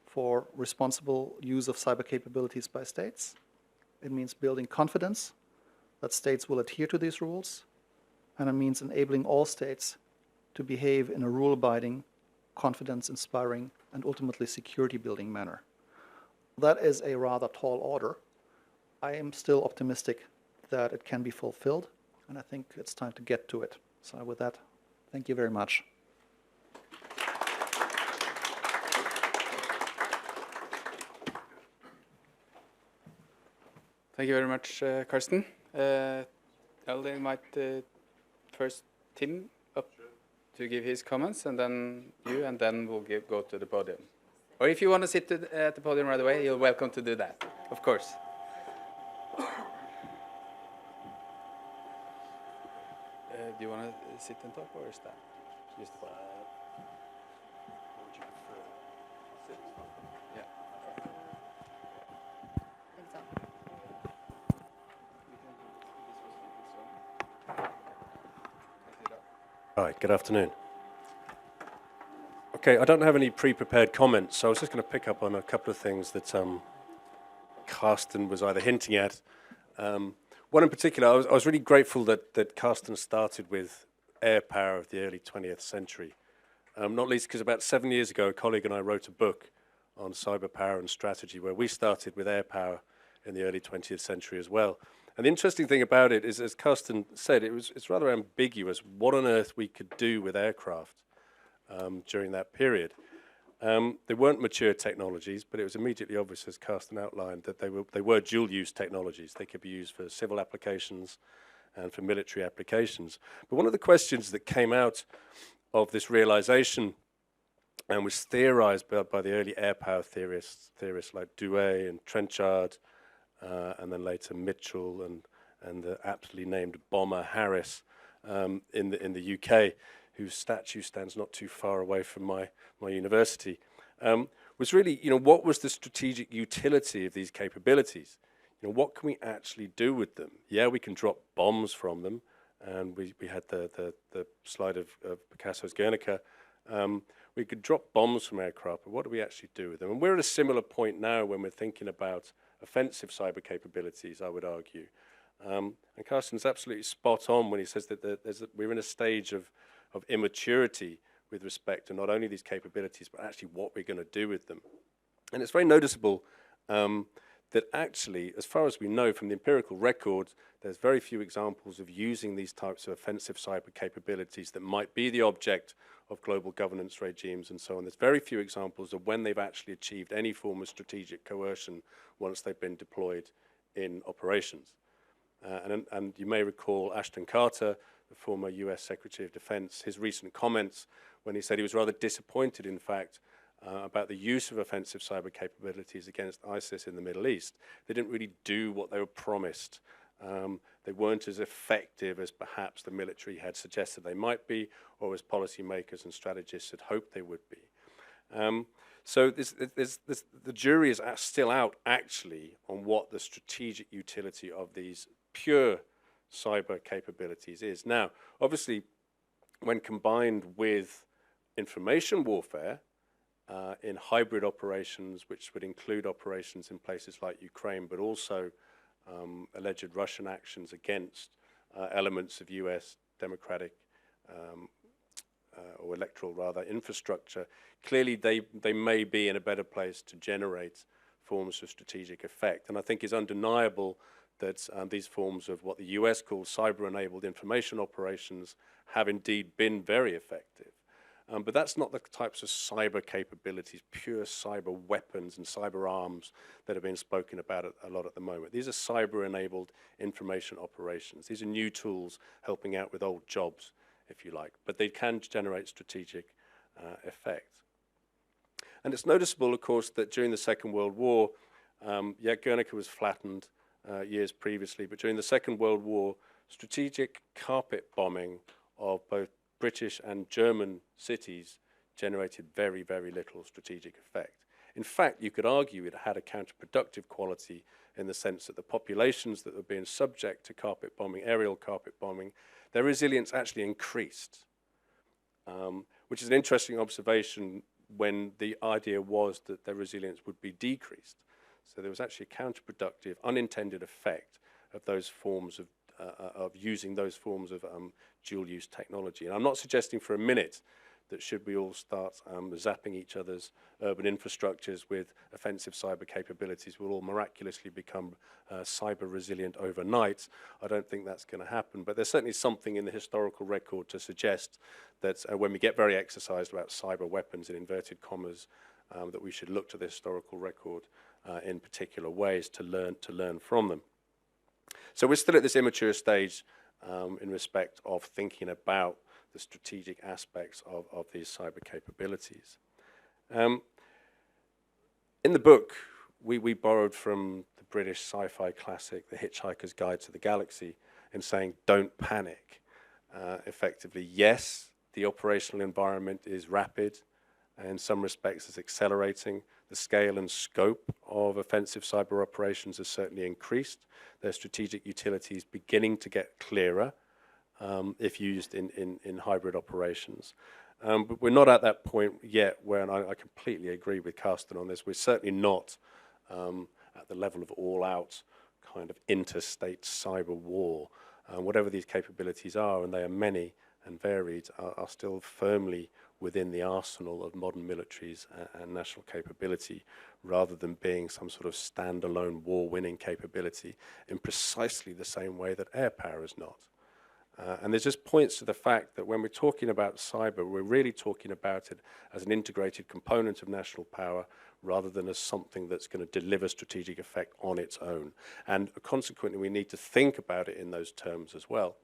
for responsible use of cyber capabilities by states. It means building confidence that states will adhere to these rules, and it means enabling all states to behave in a rule-abiding, confidence-inspiring, and ultimately security-building manner. That is a rather tall order. I am still optimistic that it can be fulfilled, and I think it's time to get to it. So with that, thank you very much. Thank you very much, Carsten. I'll invite first Tim up to give his comments, and then you, and then we'll go to the podium. Or if you want to sit at the podium right away, you're welcome to do that, of course. Do you want to sit and talk, or is that just the podium? What would you prefer? Yeah. Hi, good afternoon. Okay, I don't have any pre-prepared comments, so I was just going to pick up on a couple of things that Carsten was either hinting at. One in particular, I was really grateful that Carsten started with air power of the early 20th century. Not least because about 7 years ago, a colleague and I wrote a book on cyber power and strategy where we started with air power in the early 20th century as well. And the interesting thing about it is, as Carsten said, it's rather ambiguous what on earth we could do with aircraft during that period. They weren't mature technologies, but it was immediately obvious, as Carsten outlined, that they were dual-use technologies. They could be used for civil applications and for military applications. But one of the questions that came out of this realization and was theorized by the early air power theorists like Douhet and Trenchard, and then later Mitchell and the aptly named bomber Harris in the UK, whose statue stands not too far away from my university, was really, what was the strategic utility of these capabilities? What can we actually do with them? Yeah, we can drop bombs from them, and we had the slide of Picasso's Guernica. We could drop bombs from aircraft, but what do we actually do with them? And we're at a similar point now when we're thinking about offensive cyber capabilities, I would argue. And Carsten's absolutely spot on when he says that we're in a stage of immaturity with respect to not only these capabilities, but actually what we're going to do with them. And it's very noticeable that actually, as far as we know from the empirical record, there's very few examples of using these types of offensive cyber capabilities that might be the object of global governance regimes and so on. There's very few examples of when they've actually achieved any form of strategic coercion once they've been deployed in operations. And you may recall Ashton Carter, the former US Secretary of Defense, his recent comments when he said he was rather disappointed, in fact, about the use of offensive cyber capabilities against ISIS in the Middle East. They didn't really do what they were promised. They weren't as effective as perhaps the military had suggested they might be, or as policymakers and strategists had hoped they would be. So the jury is still out, actually, on what the strategic utility of these pure cyber capabilities is. Now, obviously, when combined with information warfare, in hybrid operations, which would include operations in places like Ukraine, but also alleged Russian actions against elements of US democratic or electoral, rather, infrastructure, clearly they may be in a better place to generate forms of strategic effect. And I think it's undeniable that these forms of what the US calls cyber-enabled information operations have indeed been very effective. But that's not the types of cyber capabilities, pure cyber weapons and cyber arms that have been spoken about a lot at the moment. These are cyber-enabled information operations. These are new tools helping out with old jobs, if you like, but they can generate strategic effect. And it's noticeable, of course, that during the Second World War, Guernica was flattened, years previously, but during the Second World War, strategic carpet bombing of both British and German cities generated very, very little strategic effect. In fact, you could argue it had a counterproductive quality in the sense that the populations that were being subject to carpet bombing, aerial carpet bombing, their resilience actually increased, which is an interesting observation when the idea was that their resilience would be decreased. So there was actually a counterproductive, unintended effect of those forms of using those forms of dual-use technology. And I'm not suggesting for a minute that should we all start zapping each other's urban infrastructures with offensive cyber capabilities, we'll all miraculously become cyber resilient overnight. I don't think that's going to happen, but there's certainly something in the historical record to suggest that when we get very exercised about cyber weapons, in inverted commas, that we should look to the historical record in particular ways to learn from them. So we're still at this immature stage in respect of thinking about the strategic aspects of these cyber capabilities. In the book, we borrowed from the British sci-fi classic, The Hitchhiker's Guide to the Galaxy, in saying, don't panic. Effectively, yes, the operational environment is rapid, and in some respects is accelerating. The scale and scope of offensive cyber operations has certainly increased. Their strategic utility is beginning to get clearer if used in hybrid operations. But we're not at that point yet where, and I completely agree with Carsten on this, we're certainly not at the level of all-out kind of interstate cyber war. Whatever these capabilities are, and they are many and varied, are still firmly within the arsenal of modern militaries and national capability, rather than being some sort of standalone war-winning capability in precisely the same way that air power is not. And this just points to the fact that when we're talking about cyber, we're really talking about it as an integrated component of national power rather than as something that's going to deliver strategic effect on its own. And consequently, we need to think about it in those terms as well.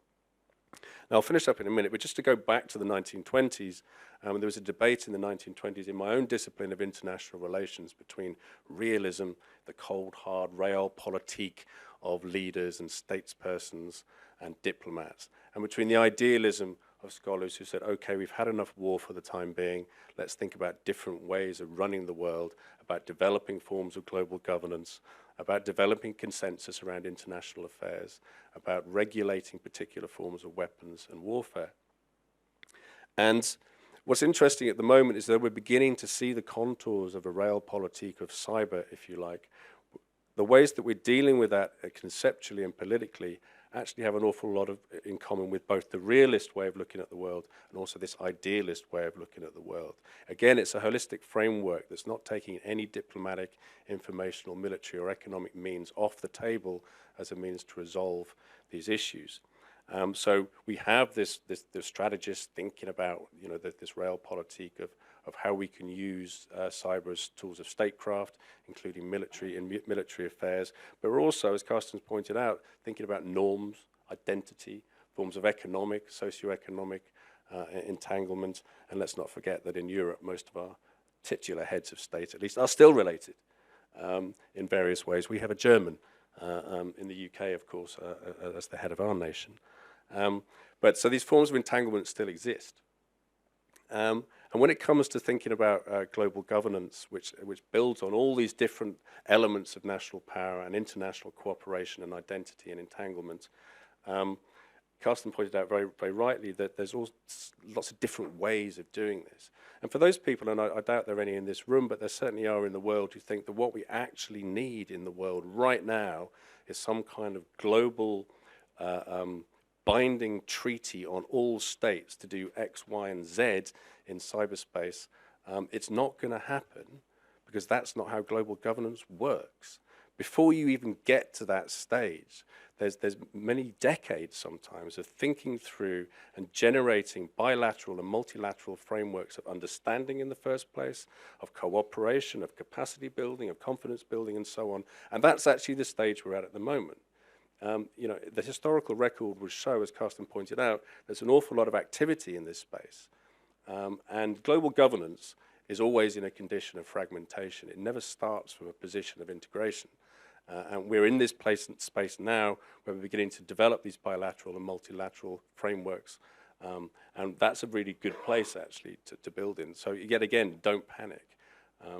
Now, I'll finish up in a minute, but just to go back to the 1920s, there was a debate in the 1920s in my own discipline of international relations between realism, the cold, hard realpolitik of leaders and statespersons and diplomats, and between the idealism of scholars who said, okay, we've had enough war for the time being, let's think about different ways of running the world, about developing forms of global governance, about developing consensus around international affairs, about regulating particular forms of weapons and warfare. And what's interesting at the moment is that we're beginning to see the contours of a realpolitik of cyber, if you like. The ways that we're dealing with that conceptually and politically actually have an awful lot in common with both the realist way of looking at the world and also this idealist way of looking at the world. Again, it's a holistic framework that's not taking any diplomatic, informational, military or economic means off the table as a means to resolve these issues. So we have this strategist thinking about, this realpolitik of how we can use cyber as tools of statecraft, including military affairs. But we're also, as Carsten's pointed out, thinking about norms, identity, forms of economic, socioeconomic entanglement. And let's not forget that in Europe, most of our titular heads of state, at least, are still related in various ways. We have a German in the UK, of course, as the head of our nation. But so these forms of entanglement still exist. And when it comes to thinking about global governance, which builds on all these different elements of national power and international cooperation and identity and entanglement, Carsten pointed out very, very rightly that there's lots of different ways of doing this. And for those people, and I doubt there are any in this room, but there certainly are in the world who think that what we actually need in the world right now is some kind of global binding treaty on all states to do X, Y, and Z in cyberspace, it's not going to happen because that's not how global governance works. Before you even get to that stage, there's many decades sometimes of thinking through and generating bilateral and multilateral frameworks of understanding in the first place, of cooperation, of capacity building, of confidence building, and so on. And that's actually the stage we're at the moment. The historical record will show, as Carsten pointed out, there's an awful lot of activity in this space. And global governance is always in a condition of fragmentation. It never starts from a position of integration. And we're in this space now where we're beginning to develop these bilateral and multilateral frameworks. And that's a really good place, actually, to build in. So yet again, don't panic.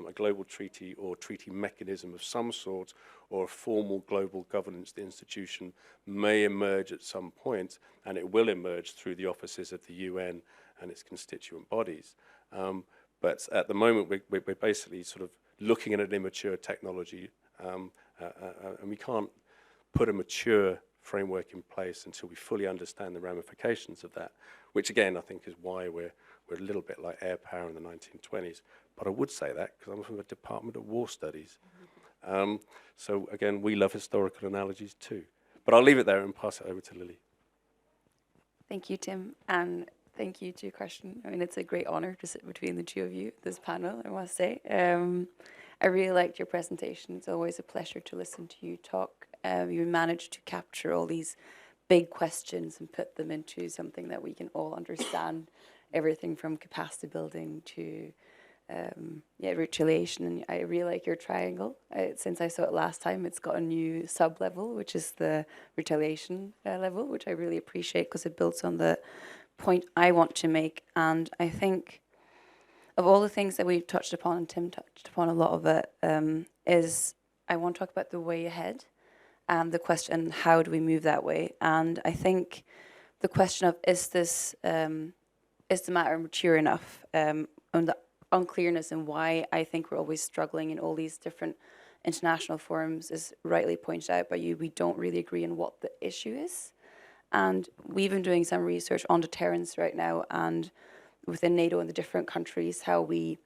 A global treaty or treaty mechanism of some sort or a formal global governance institution may emerge at some point, and it will emerge through the offices of the UN and its constituent bodies. But at the moment, we're basically sort of looking at an immature technology, and we can't put a mature framework in place until we fully understand the ramifications of that, which again, I think is why we're a little bit like air power in the 1920s. But I would say that because I'm from the Department of War Studies. So again, we love historical analogies too. But I'll leave it there and pass it over to Lily. Thank you, Tim, and thank you to Carsten. I mean, it's a great honor to sit between the two of you, this panel, I must say. I really liked your presentation. It's always a pleasure to listen to you talk. You managed to capture all these big questions and put them into something that we can all understand, everything from capacity building to retaliation. And I really like your triangle. Since I saw it last time, it's got a new sub-level, which is the retaliation level, which I really appreciate because it builds on the point I want to make. And I think of all the things that we've touched upon, and Tim touched upon a lot of it, is I want to talk about the way ahead and the question, how do we move that way? And I think the question of, is the matter mature enough? And the unclearness and why I think we're always struggling in all these different international forums is rightly pointed out by you. We don't really agree on what the issue is. And we've been doing some research on deterrence right now and within NATO and the different countries, how we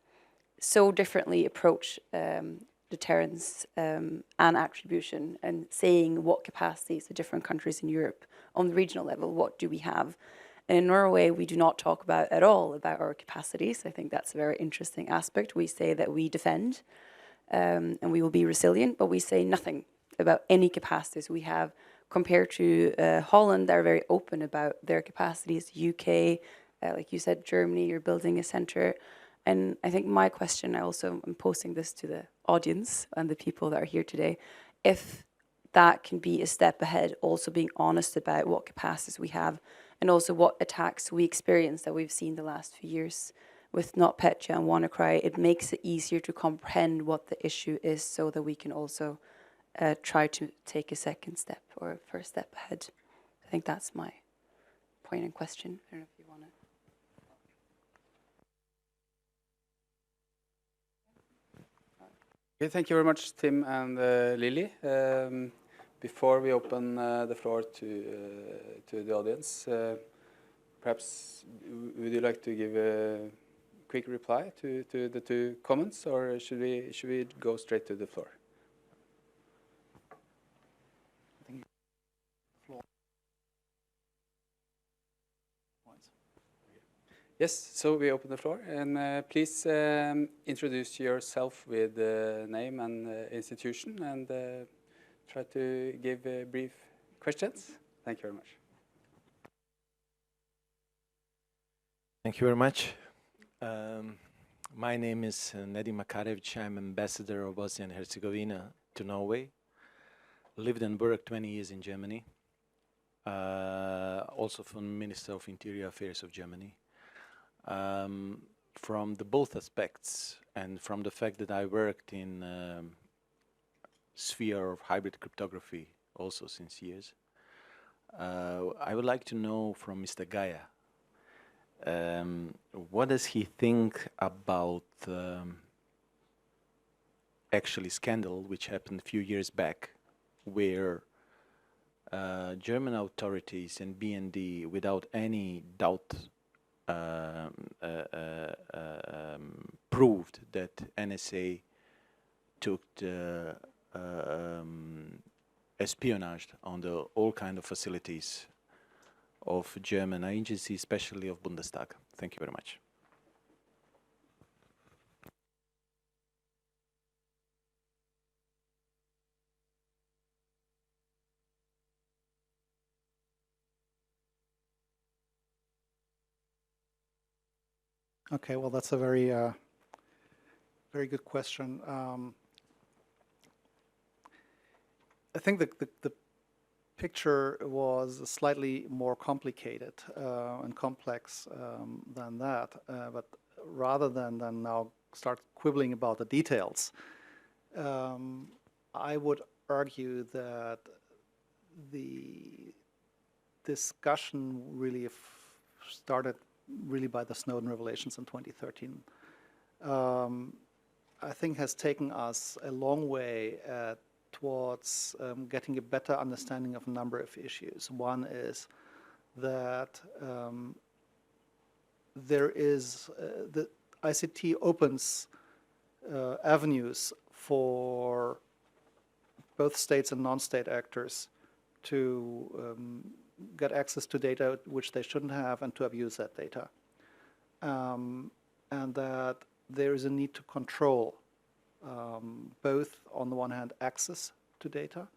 so differently approach deterrence and attribution and saying what capacities the different countries in Europe on the regional level, what do we have? And in Norway, we do not talk about at all about our capacities. I think that's a very interesting aspect. We say that we defend and we will be resilient, but we say nothing about any capacities we have compared to Holland. They're very open about their capacities. UK, like you said, Germany, you're building a center. And I think my question, I'm posting this to the audience and the people that are here today, if that can be a step ahead, also being honest about what capacities we have and also what attacks we experience that we've seen the last few years with NotPetya and WannaCry. It makes it easier to comprehend what the issue is so that we can also try to take a second step or a first step ahead. I think that's my point and question. I don't know if you want to. Okay, thank you very much, Tim and Lily. Before we open the floor to the audience, perhaps would you like to give a quick reply to the two comments, or should we go straight to the floor? Yes, so we open the floor, and please introduce yourself with name and institution, and try to give brief questions. Thank you very much. Thank you very much. My name is Nedim Makarevic. I'm ambassador of Bosnia and Herzegovina to Norway. Lived and worked 20 years in Germany. Also from Minister of Interior Affairs of Germany. From the both aspects and from the fact that I worked in sphere of hybrid cryptography also since years, I would like to know from Mr. Gaia, what does he think about actually scandal which happened a few years back where German authorities and BND without any doubt proved that NSA took the espionage on the all kind of facilities of German agencies, especially of Bundestag. Thank you very much. Okay, well, that's a very, very good question. I think the picture was slightly more complicated and complex than that. But rather than now start quibbling about the details, I would argue that the discussion really started really by the Snowden revelations in 2013. I think has taken us a long way towards getting a better understanding of a number of issues. One is that there is the ICT opens avenues for both states and non-state actors to get access to data which they shouldn't have and to abuse that data. And that there is a need to control both, on the one hand, access to data,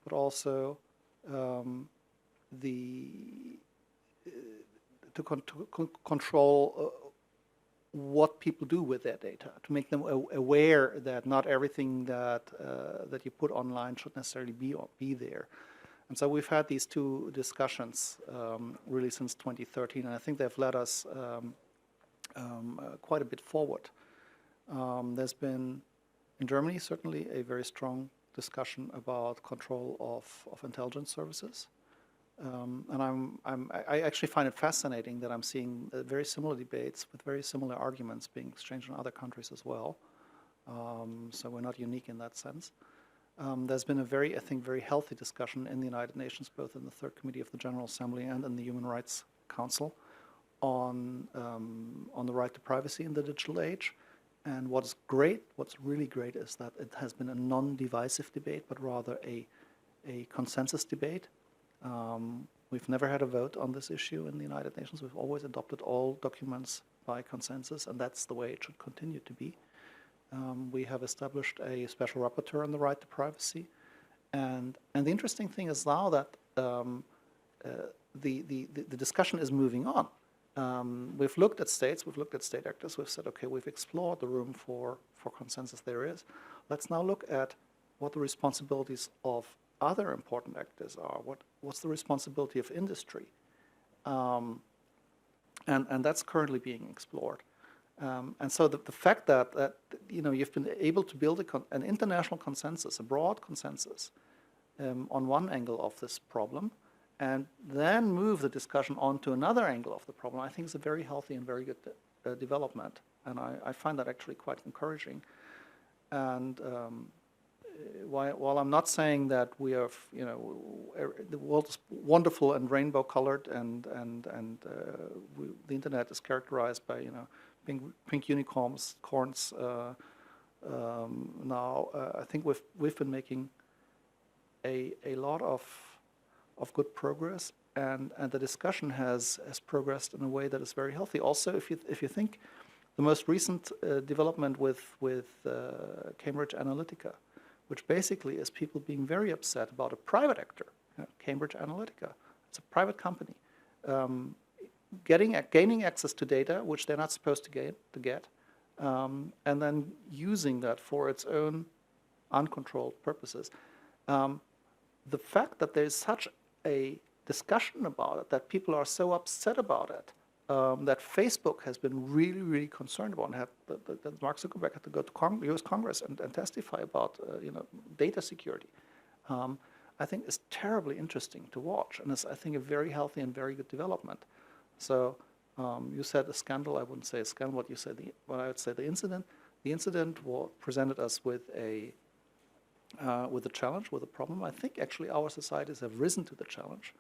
but also to control what people do with their data, to make them aware that not everything that that you put online should necessarily be there. And so we've had these two discussions really since 2013, and I think they've led us quite a bit forward. There's been, in Germany, certainly a very strong discussion about control of intelligence services. And I actually find it fascinating that I'm seeing very similar debates with very similar arguments being exchanged in other countries as well. So we're not unique in that sense. There's been a very, I think, very healthy discussion in the United Nations, both in the Third Committee of the General Assembly and in the Human Rights Council, on the right to privacy in the digital age. And what's really great, is that it has been a non-divisive debate, but rather a consensus debate. We've never had a vote on this issue in the United Nations. We've always adopted all documents by consensus, and that's the way it should continue to be. We have established a special rapporteur on the right to privacy. And the interesting thing is now that the discussion is moving on. We've looked at states, we've looked at state actors, we've said, okay, we've explored the room for consensus there is. Let's now look at what the responsibilities of other important actors are. What's the responsibility of industry? And that's currently being explored. And so the fact that you've been able to build an international consensus, a broad consensus, on one angle of this problem, and then move the discussion on to another angle of the problem, I think is a very healthy and very good development. And I find that actually quite encouraging. And while I'm not saying that we have, the world is wonderful and rainbow colored, and the internet is characterized by, pink unicorns, now, I think we've been making a lot of good progress, and the discussion has progressed in a way that is very healthy. Also, if you think the most recent development with Cambridge Analytica, which basically is people being very upset about a private actor, Cambridge Analytica. It's a private company, gaining access to data which they're not supposed to get, and then using that for its own uncontrolled purposes. The fact that there's such a discussion about it, that people are so upset about it, that Facebook has been really, really concerned about, and that Mark Zuckerberg had to go to U.S. Congress and testify about data security, I think is terribly interesting to watch, and is, I think, a very healthy and very good development. So you said a scandal. I wouldn't say a scandal. What you said, I would say the incident. The incident presented us with a challenge, with a problem. I think actually our societies have risen to the challenge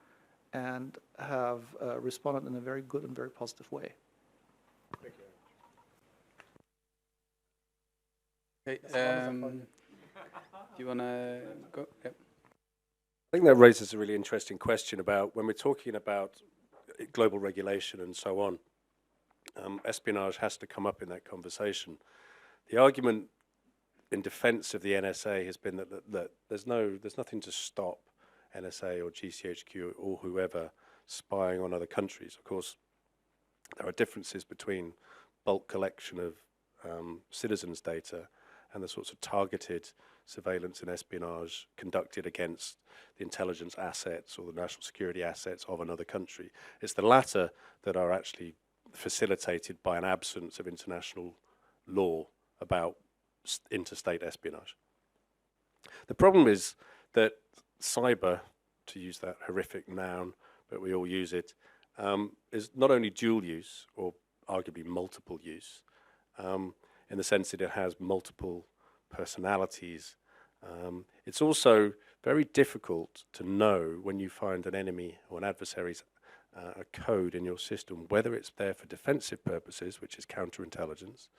and have responded in a very good and very positive way. Thank you. Okay, do you want to go? Yep. I think that raises a really interesting question about when we're talking about global regulation and so on. Espionage has to come up in that conversation. The argument in defense of the NSA has been that there's nothing to stop NSA or GCHQ or whoever spying on other countries. Of course, there are differences between bulk collection of citizens' data and the sorts of targeted surveillance and espionage conducted against the intelligence assets or the national security assets of another country. It's the latter that are actually facilitated by an absence of international law about interstate espionage. The problem is that cyber, to use that horrific noun, but we all use it, is not only dual use, or arguably multiple use, in the sense that it has multiple personalities. It's also very difficult to know when you find an enemy or an adversary's a code in your system, whether it's there for defensive purposes, which is counterintelligence,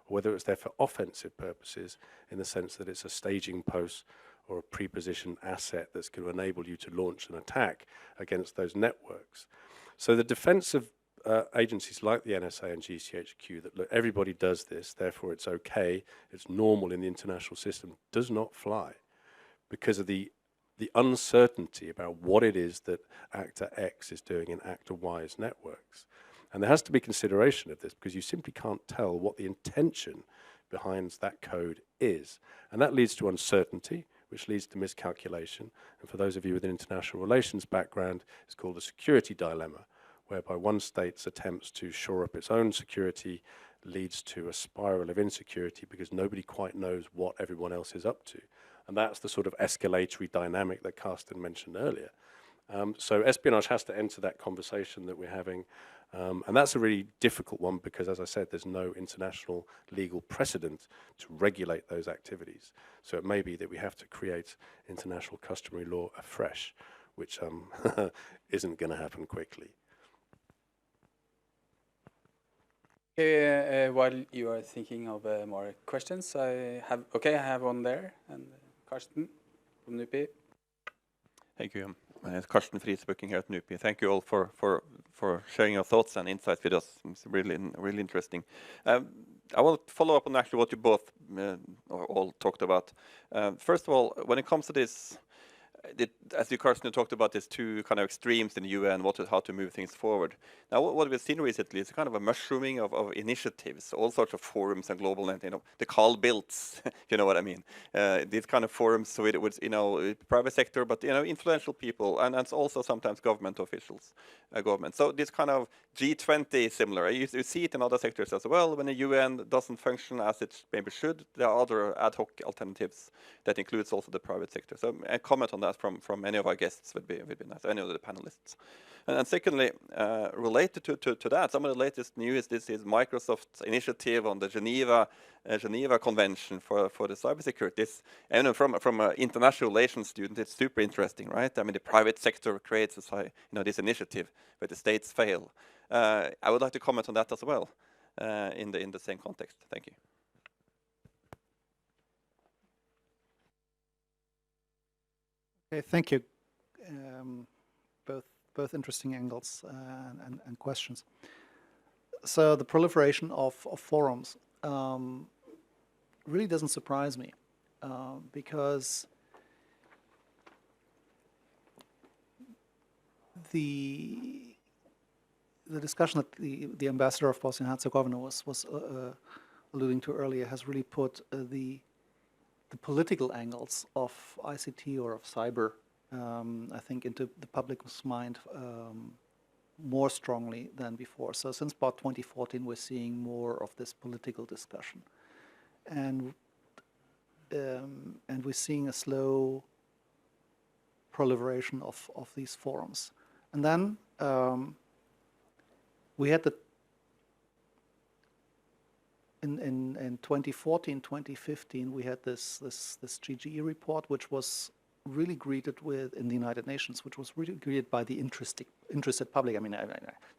or whether it's there for offensive purposes in the sense that it's a staging post or a prepositioned asset that's going to enable you to launch an attack against those networks. So the defensive agencies like the NSA and GCHQ that look, everybody does this, therefore it's okay, it's normal in the international system, does not fly because of the uncertainty about what it is that actor X is doing in actor Y's networks. And there has to be consideration of this because you simply can't tell what the intention behind that code is. And that leads to uncertainty, which leads to miscalculation. And for those of you with an international relations background, it's called a security dilemma, whereby one state's attempts to shore up its own security leads to a spiral of insecurity because nobody quite knows what everyone else is up to. And that's the sort of escalatory dynamic that Carsten mentioned earlier. So espionage has to enter that conversation that we're having. And that's a really difficult one because, as I said, there's no international legal precedent to regulate those activities. So it may be that we have to create international customary law afresh, which isn't going to happen quickly. While you are thinking of more questions, I have one there, and Karsten from NUPI. Thank you. It's Karsten Friis working here at NUPI. Thank you all for sharing your thoughts and insights with us. It's really interesting. I will follow up on actually what you both all talked about. First of all, when it comes to this, as you, Carsten, talked about these two kind of extremes in the UN, how to move things forward. Now, what we've seen recently is kind of a mushrooming of initiatives, all sorts of forums and global, the Carl Bildts, you know what I mean. These kind of forums with private sector, but influential people, and also sometimes government officials, So this kind of G20 is similar. You see it in other sectors as well. When the UN doesn't function as it maybe should, there are other ad hoc alternatives that includes also the private sector. So a comment on that from any of our guests would be nice, any of the panelists. And secondly, related to that, some of the latest news, this is Microsoft's initiative on the Geneva Convention for the cybersecurity. And from an international relations student, it's super interesting, right? I mean, the private sector creates this initiative, but the states fail. I would like to comment on that as well in the same context. Thank you. Okay, thank you. Both interesting angles and questions. So the proliferation of forums really doesn't surprise me because the discussion that the ambassador of Bosnia and Herzegovina was alluding to earlier has really put the political angles of ICT or of cyber, I think, into the public's mind more strongly than before. So since about 2014, we're seeing more of this political discussion, and we're seeing a slow proliferation of these forums. And then we had in 2014, 2015, we had this GGE report, which was really greeted in the United Nations, which was really greeted by the interested public. I mean,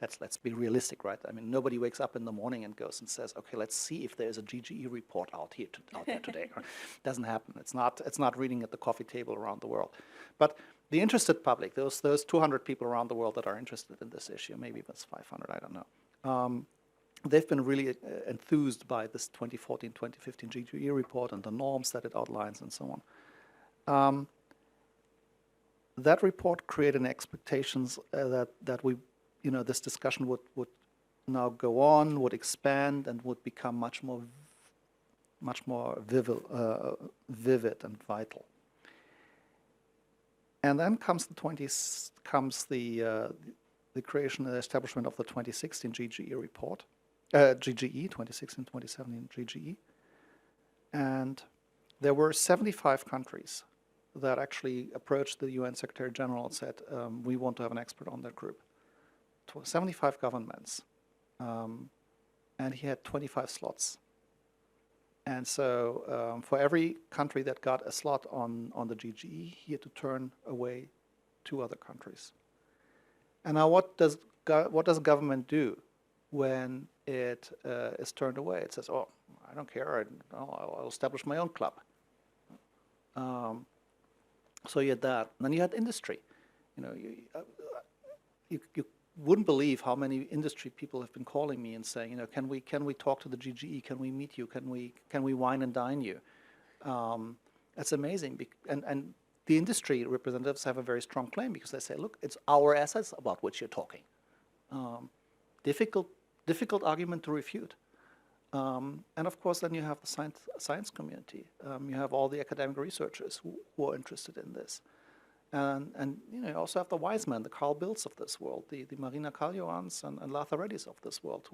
let's be realistic, right? I mean, nobody wakes up in the morning and goes and says, "Okay, let's see if there's a GGE report out there today." Doesn't happen. It's not reading at the coffee table around the world, but the interested public, those 200 people around the world that are interested in this issue, maybe that's 500, I don't know. They've been really enthused by this 2014-2015 GGE report and the norms that it outlines and so on. That report created expectations that we, this discussion would now go on, would expand, and would become much more much more vivid and vital. And then comes the creation and establishment of the 2016 GGE report, GGE 2016-2017 GGE, and there were 75 countries that actually approached the UN Secretary General and said, we want to have an expert on that group. 75 governments, and he had 25 slots. And so for every country that got a slot on the GGE, he had to turn away 2 other countries. And now what does a government do when it is turned away? It says, oh, I don't care, I'll establish my own club. So you had that. And then you had industry. You know, you wouldn't believe how many industry people have been calling me and saying, you know, can we talk to the GGE? Can we meet you? Can we wine and dine you? That's amazing. And the industry representatives have a very strong claim because they say, look, it's our assets about which you're talking. Difficult argument to refute. And of course, then you have the science community. You have all the academic researchers who are interested in this. And you know, you also have the wise men, the Carl Bildts of this world, the Marina Kaljoans and Latha Reddys of this world,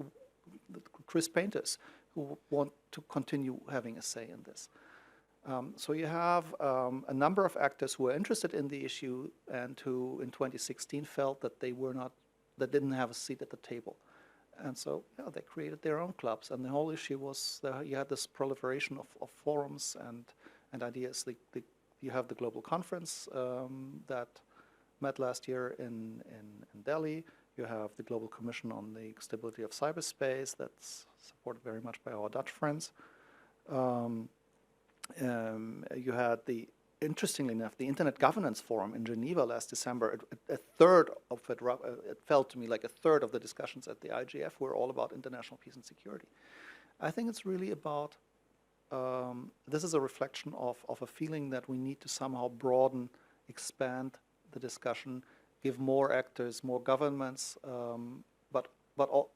the Chris Painters, who want to continue having a say in this. So you have a number of actors who are interested in the issue and who in 2016 felt that they didn't have a seat at the table. And so they created their own clubs, and the whole issue was you had this proliferation of forums and ideas. You have the global conference that met last year in Delhi. You have the Global Commission on the Stability of Cyberspace that's supported very much by our Dutch friends. You had interestingly enough, the Internet Governance Forum in Geneva last December. A third of it, it felt to me like a third of the discussions at the IGF were all about international peace and security. I think it's really about, this is a reflection of a feeling that we need to somehow broaden, expand the discussion, give more actors, more governments, but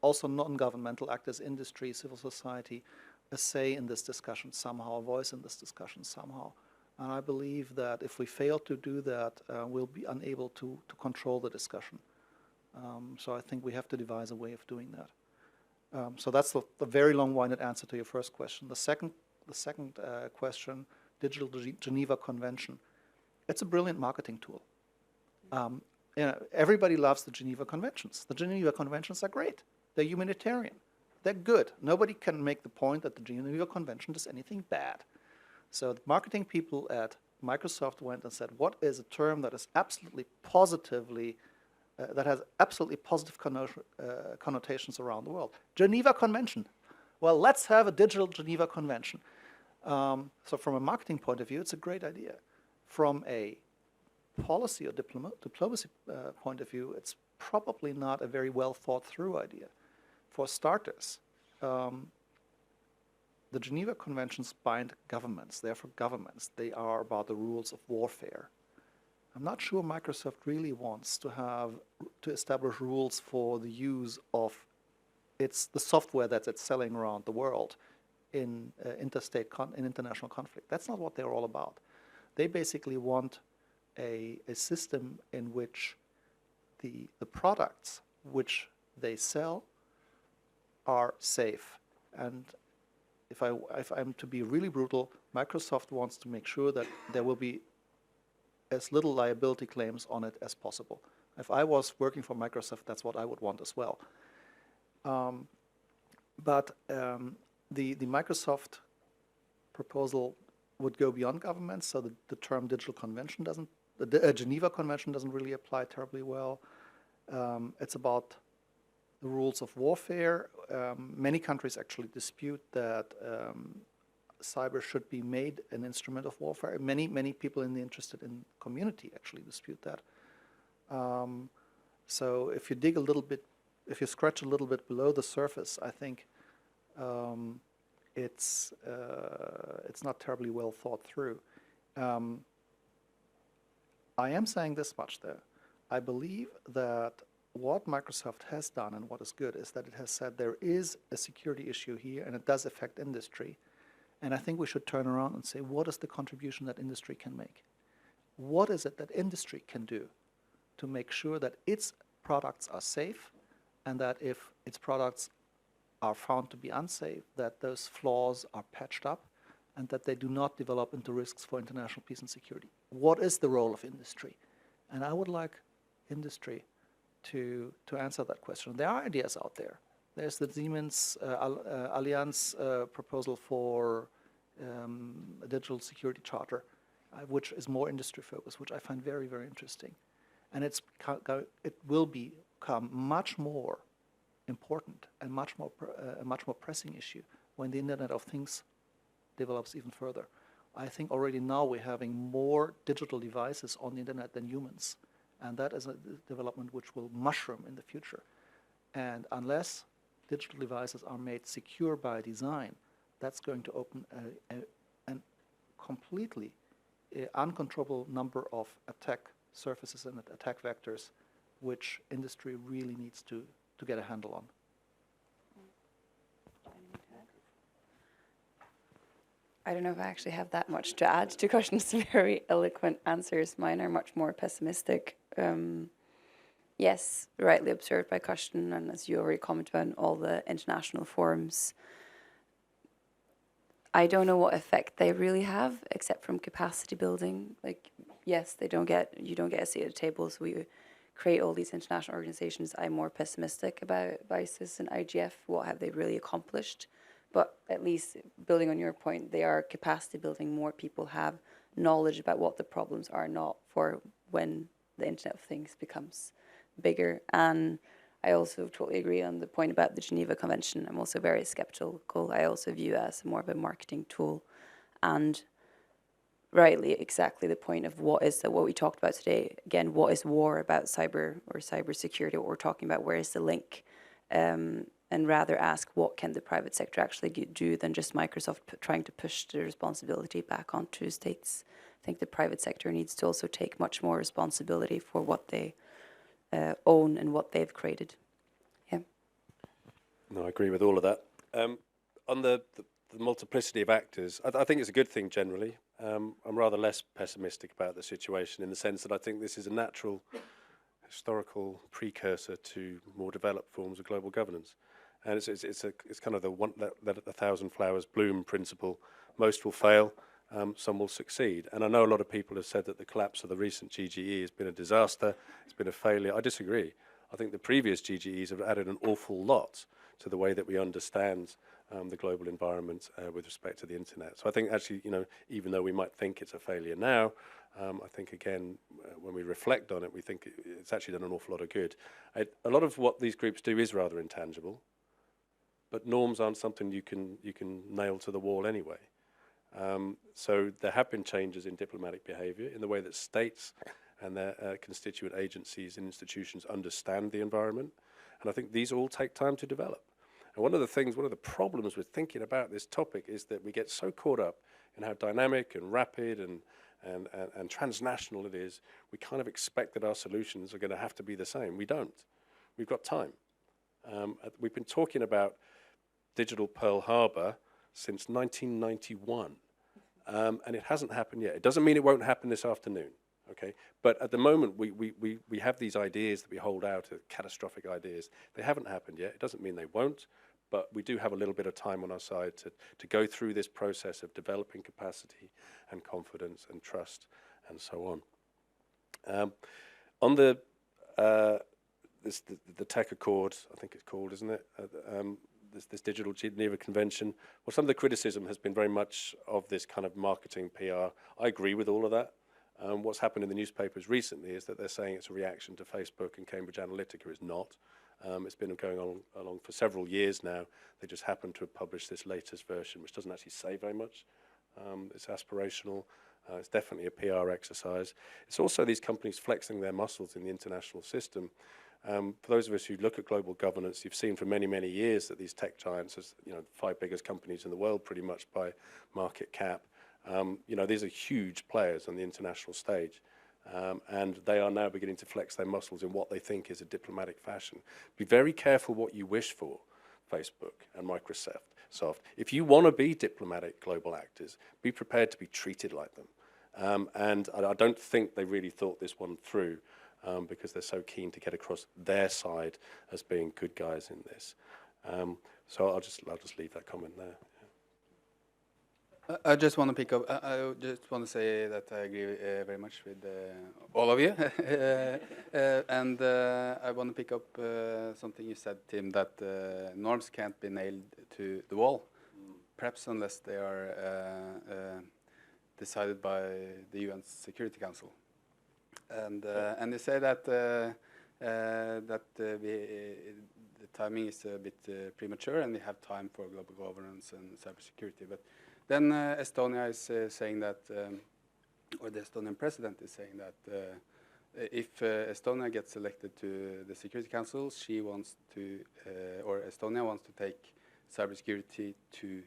also non-governmental actors, industry, civil society, a say in this discussion somehow, a voice in this discussion somehow. And I believe that if we fail to do that, we'll be unable to control the discussion. So I think we have to devise a way of doing that. So that's the very long-winded answer to your first question. The second question, Digital Geneva Convention. It's a brilliant marketing tool. You know, everybody loves the Geneva Conventions. The Geneva Conventions are great. They're humanitarian. They're good. Nobody can make the point that the Geneva Convention does anything bad. So the marketing people at Microsoft went and said, what is a term that is absolutely positively, that has absolutely positive connotations around the world? Geneva Convention. Well, let's have a digital Geneva Convention. So from a marketing point of view, it's a great idea. From a policy or diplomacy point of view, it's probably not a very well thought through idea. For starters, the Geneva Conventions bind governments. They're for governments. They are about the rules of warfare. I'm not sure Microsoft really wants to establish rules for the use of the software that it's selling around the world in international conflict. That's not what they're all about. They basically want a system in which the products which they sell are safe. And if I'm to be really brutal, Microsoft wants to make sure that there will be as little liability claims on it as possible. If I was working for Microsoft, that's what I would want as well. But the Microsoft proposal would go beyond governments, so the term digital convention the Geneva Convention doesn't really apply terribly well. It's about the rules of warfare. Many countries actually dispute that cyber should be made an instrument of warfare. Many people in the interested in community actually dispute that. So if you dig a little bit, if you scratch a little bit below the surface, I think it's not terribly well thought through. I am saying this much though. I believe that what Microsoft has done and what is good is that it has said there is a security issue here and it does affect industry. And I think we should turn around and say, what is the contribution that industry can make? What is it that industry can do to make sure that its products are safe, and that if its products are found to be unsafe, that those flaws are patched up, and that they do not develop into risks for international peace and security? What is the role of industry? And I would like industry to answer that question. There are ideas out there. There's the Siemens Allianz proposal for a digital security charter, which is more industry focused, which I find very, very interesting. And it will become much more important and a much more pressing issue when the Internet of Things develops even further. I think already now we're having more digital devices on the Internet than humans. And that is a development which will mushroom in the future. And unless digital devices are made secure by design, that's going to open a completely uncontrollable number of attack surfaces and attack vectors, which industry really needs to get a handle on. I don't know if I actually have that much to add to Karsten's very eloquent answers. Mine are much more pessimistic. Yes, rightly observed by Karsten, and as you already commented on all the international forums, I don't know what effect they really have, except from capacity building. Like, yes, you don't get a seat at the table, so we create all these international organizations. I'm more pessimistic about VICES and IGF. What have they really accomplished? But at least, building on your point, they are capacity building. More people have knowledge about what the problems are, not for when the Internet of Things becomes bigger. And I also totally agree on the point about the Geneva Convention. I'm also very skeptical. I also view it as more of a marketing tool. And rightly, exactly the point of what we talked about today. Again, what is war about cyber or cybersecurity? What we're talking about, where is the link? And rather ask what can the private sector actually do than just Microsoft trying to push the responsibility back onto states. I think the private sector needs to also take much more responsibility for what they own and what they've created. Yeah. No, I agree with all of that. On the multiplicity of actors, I think it's a good thing generally. I'm rather less pessimistic about the situation in the sense that I think this is a natural historical precursor to more developed forms of global governance. And it's kind of the one that a thousand flowers bloom principle. Most will fail, some will succeed. And I know a lot of people have said that the collapse of the recent GGE has been a disaster, it's been a failure. I disagree. I think the previous GGEs have added an awful lot to the way that we understand the global environment with respect to the internet. So I think actually, even though we might think it's a failure now, I think again, when we reflect on it, we think it's actually done an awful lot of good. A lot of what these groups do is rather intangible, but norms aren't something you can nail to the wall anyway. So there have been changes in diplomatic behavior in the way that states and their constituent agencies and institutions understand the environment. And I think these all take time to develop. And one of the problems with thinking about this topic is that we get so caught up in how dynamic and rapid and transnational it is, we kind of expect that our solutions are going to have to be the same. We don't. We've got time. We've been talking about digital Pearl Harbor since 1991, and it hasn't happened yet. It doesn't mean it won't happen this afternoon, okay? But at the moment, we have these ideas that we hold out, catastrophic ideas. They haven't happened yet. It doesn't mean they won't, but we do have a little bit of time on our side to go through this process of developing capacity and confidence and trust and so on. On the Tech Accord, I think it's called, isn't it? This Digital Geneva Convention. Well, some of the criticism has been very much of this kind of marketing PR. I agree with all of that. What's happened in the newspapers recently is that they're saying it's a reaction to Facebook and Cambridge Analytica. It's not. It's been going along for several years now. They just happen to have published this latest version, which doesn't actually say very much. It's aspirational. It's definitely a PR exercise. It's also these companies flexing their muscles in the international system. For those of us who look at global governance, you've seen for many, many years that these tech giants, as the 5 biggest companies in the world, pretty much by market cap, these are huge players on the international stage. And they are now beginning to flex their muscles in what they think is a diplomatic fashion. Be very careful what you wish for, Facebook and Microsoft, soft. If you want to be diplomatic global actors, be prepared to be treated like them. And I don't think they really thought this one through because they're so keen to get across their side as being good guys in this. So I'll just leave that comment there. I just want to pick up. I just want to say that I agree very much with all of you, and I want to pick up something you said, Tim, that norms can't be nailed to the wall, perhaps unless they are decided by the UN Security Council. And they say that the timing is a bit premature, and we have time for global governance and cybersecurity, but. Then Estonia is saying that, or the Estonian president is saying that if Estonia gets elected to the Security Council, she wants to, or Estonia wants to take cybersecurity to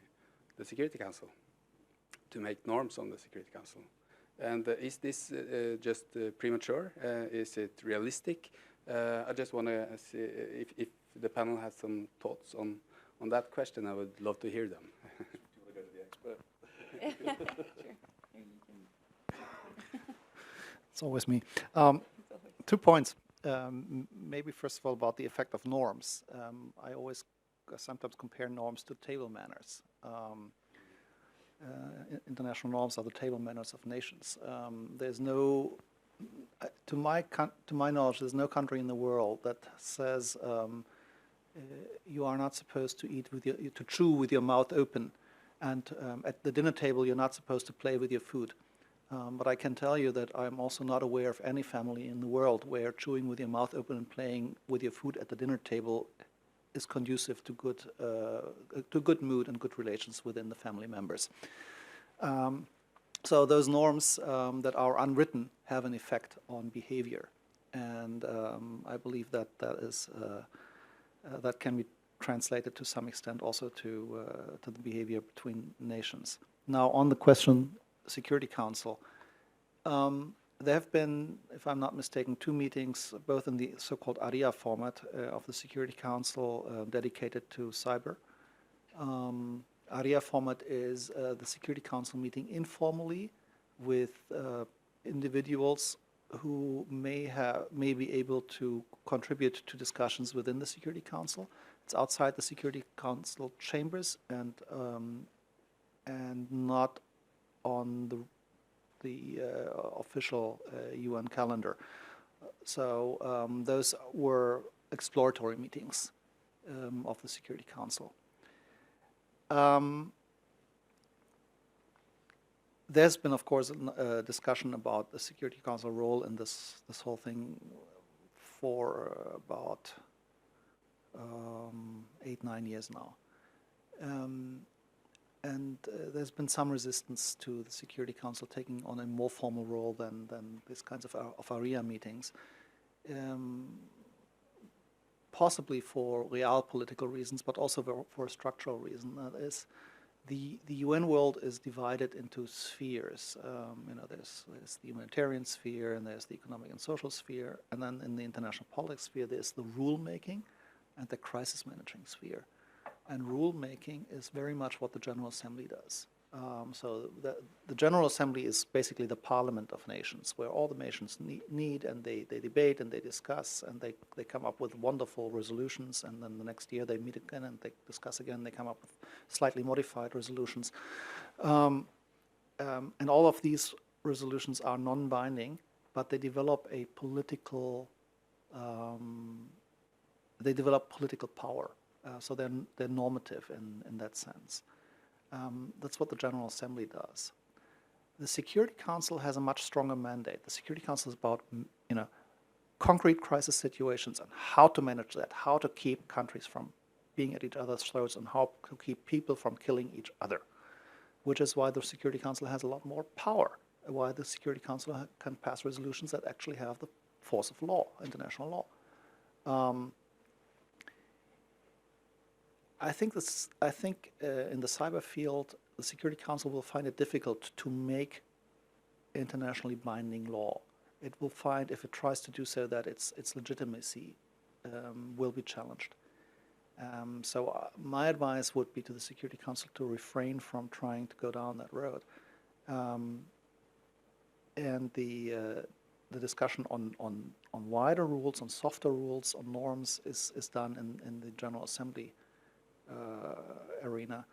the Security Council, to make norms on the Security Council. And is this just premature? Is it realistic? I just want to see if the panel has some thoughts on that question. I would love to hear them. It's always me. 2 points. Maybe first of all about the effect of norms. I always sometimes compare norms to table manners. International norms are the table manners of nations. There's no, to my knowledge, there's no country in the world that says you are not supposed to eat with to chew with your mouth open. And at the dinner table, you're not supposed to play with your food. But I can tell you that I'm also not aware of any family in the world where chewing with your mouth open and playing with your food at the dinner table is conducive to good mood and good relations within the family members. So those norms that are unwritten have an effect on behavior, and I believe that that can be translated to some extent also to the behavior between nations. Now, on the question, Security Council, there have been, if I'm not mistaken, 2 meetings, both in the so-called ARIA format of the Security Council dedicated to cyber. ARIA format is the Security Council meeting informally with individuals who may be able to contribute to discussions within the Security Council. It's outside the Security Council chambers and not on the official UN calendar. So those were exploratory meetings of the Security Council. There's been, of course, a discussion about the Security Council role in this whole thing for about 8-9 years now. And there's been some resistance to the Security Council taking on a more formal role than these kinds of ARIA meetings, possibly for real political reasons, but also for a structural reason. That is, the UN world is divided into spheres. There's the humanitarian sphere, and there's the economic and social sphere, and then in the international politics sphere, there's the rule-making and the crisis managing sphere. And rule-making is very much what the General Assembly does. So the General Assembly is basically the parliament of nations, where all the nations meet and they debate and they discuss and they come up with wonderful resolutions, and then the next year they meet again and they discuss again, they come up with slightly modified resolutions. And all of these resolutions are non-binding, but they develop a political power. So they're normative in that sense. That's what the General Assembly does. The Security Council has a much stronger mandate. The Security Council is about concrete crisis situations and how to manage that, how to keep countries from being at each other's throats, and how to keep people from killing each other, which is why the Security Council has a lot more power, why the Security Council can pass resolutions that actually have the force of law, international law. I think in the cyber field, the Security Council will find it difficult to make internationally binding law. It will find, if it tries to do so, that its legitimacy will be challenged. So my advice would be to the Security Council to refrain from trying to go down that road. And the discussion on wider rules, on softer rules, on norms is done in the General Assembly arena.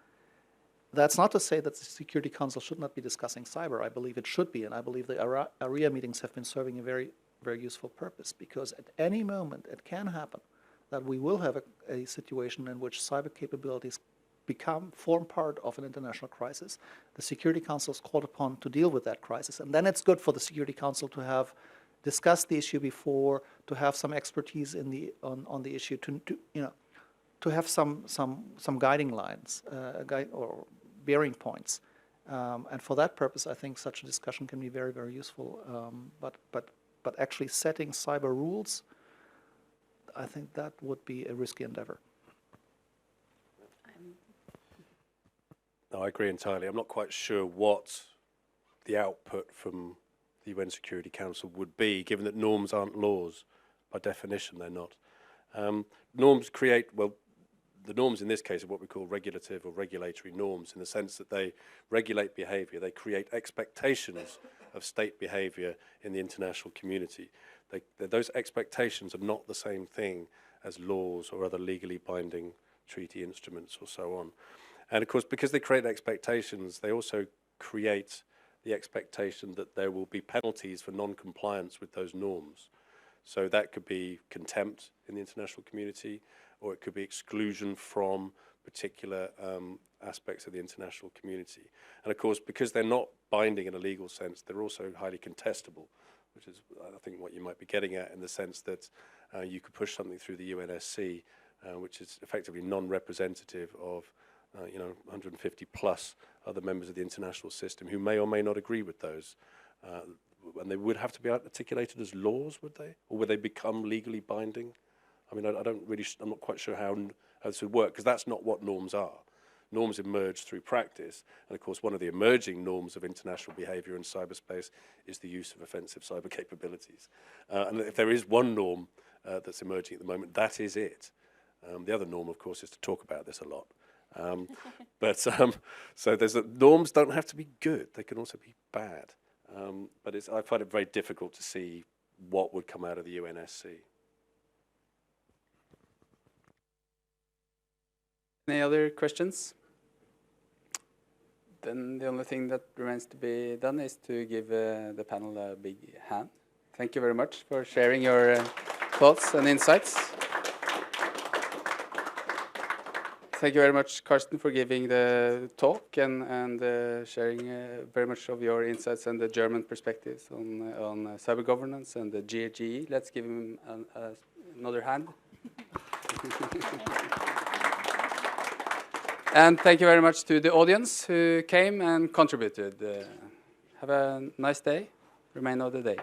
That's not to say that the Security Council should not be discussing cyber. I believe it should be, and I believe the area meetings have been serving a very, very useful purpose, because at any moment it can happen that we will have a situation in which cyber capabilities form part of an international crisis. The Security Council is called upon to deal with that crisis, and then it's good for the Security Council to have discussed the issue before, to have some expertise on the issue, to have some guiding lines or bearing points, and for that purpose, I think such a discussion can be very, very useful. But actually setting cyber rules, I think that would be a risky endeavor. No, I agree entirely. I'm not quite sure what the output from the UN Security Council would be, given that norms aren't laws. By definition, they're not. Norms create, well, the norms in this case are what we call regulative or regulatory norms, in the sense that they regulate behavior. They create expectations of state behavior in the international community. Those expectations are not the same thing as laws or other legally binding treaty instruments or so on. And of course, because they create expectations, they also create the expectation that there will be penalties for non-compliance with those norms. So that could be contempt in the international community, or it could be exclusion from particular aspects of the international community. And of course, because they're not binding in a legal sense, they're also highly contestable, which is, I think, what you might be getting at, in the sense that you could push something through the UNSC, which is effectively non-representative of 150 plus other members of the international system who may or may not agree with those. And they would have to be articulated as laws, would they? Or would they become legally binding? I mean, I'm not quite sure how this would work, because that's not what norms are. Norms emerge through practice. And of course, one of the emerging norms of international behavior in cyberspace is the use of offensive cyber capabilities. And if there is one norm that's emerging at the moment, that is it. The other norm, of course, is to talk about this a lot. So norms don't have to be good; they can also be bad. But I find it very difficult to see what would come out of the UNSC. Any other questions? Then the only thing that remains to be done is to give the panel a big hand. Thank you very much for sharing your thoughts and insights. Thank you very much, Carsten, for giving the talk and sharing very much of your insights and the German perspectives on cyber governance and the GRGE. Let's give him another hand. And thank you very much to the audience who came and contributed. Have a nice day. Remain of the day.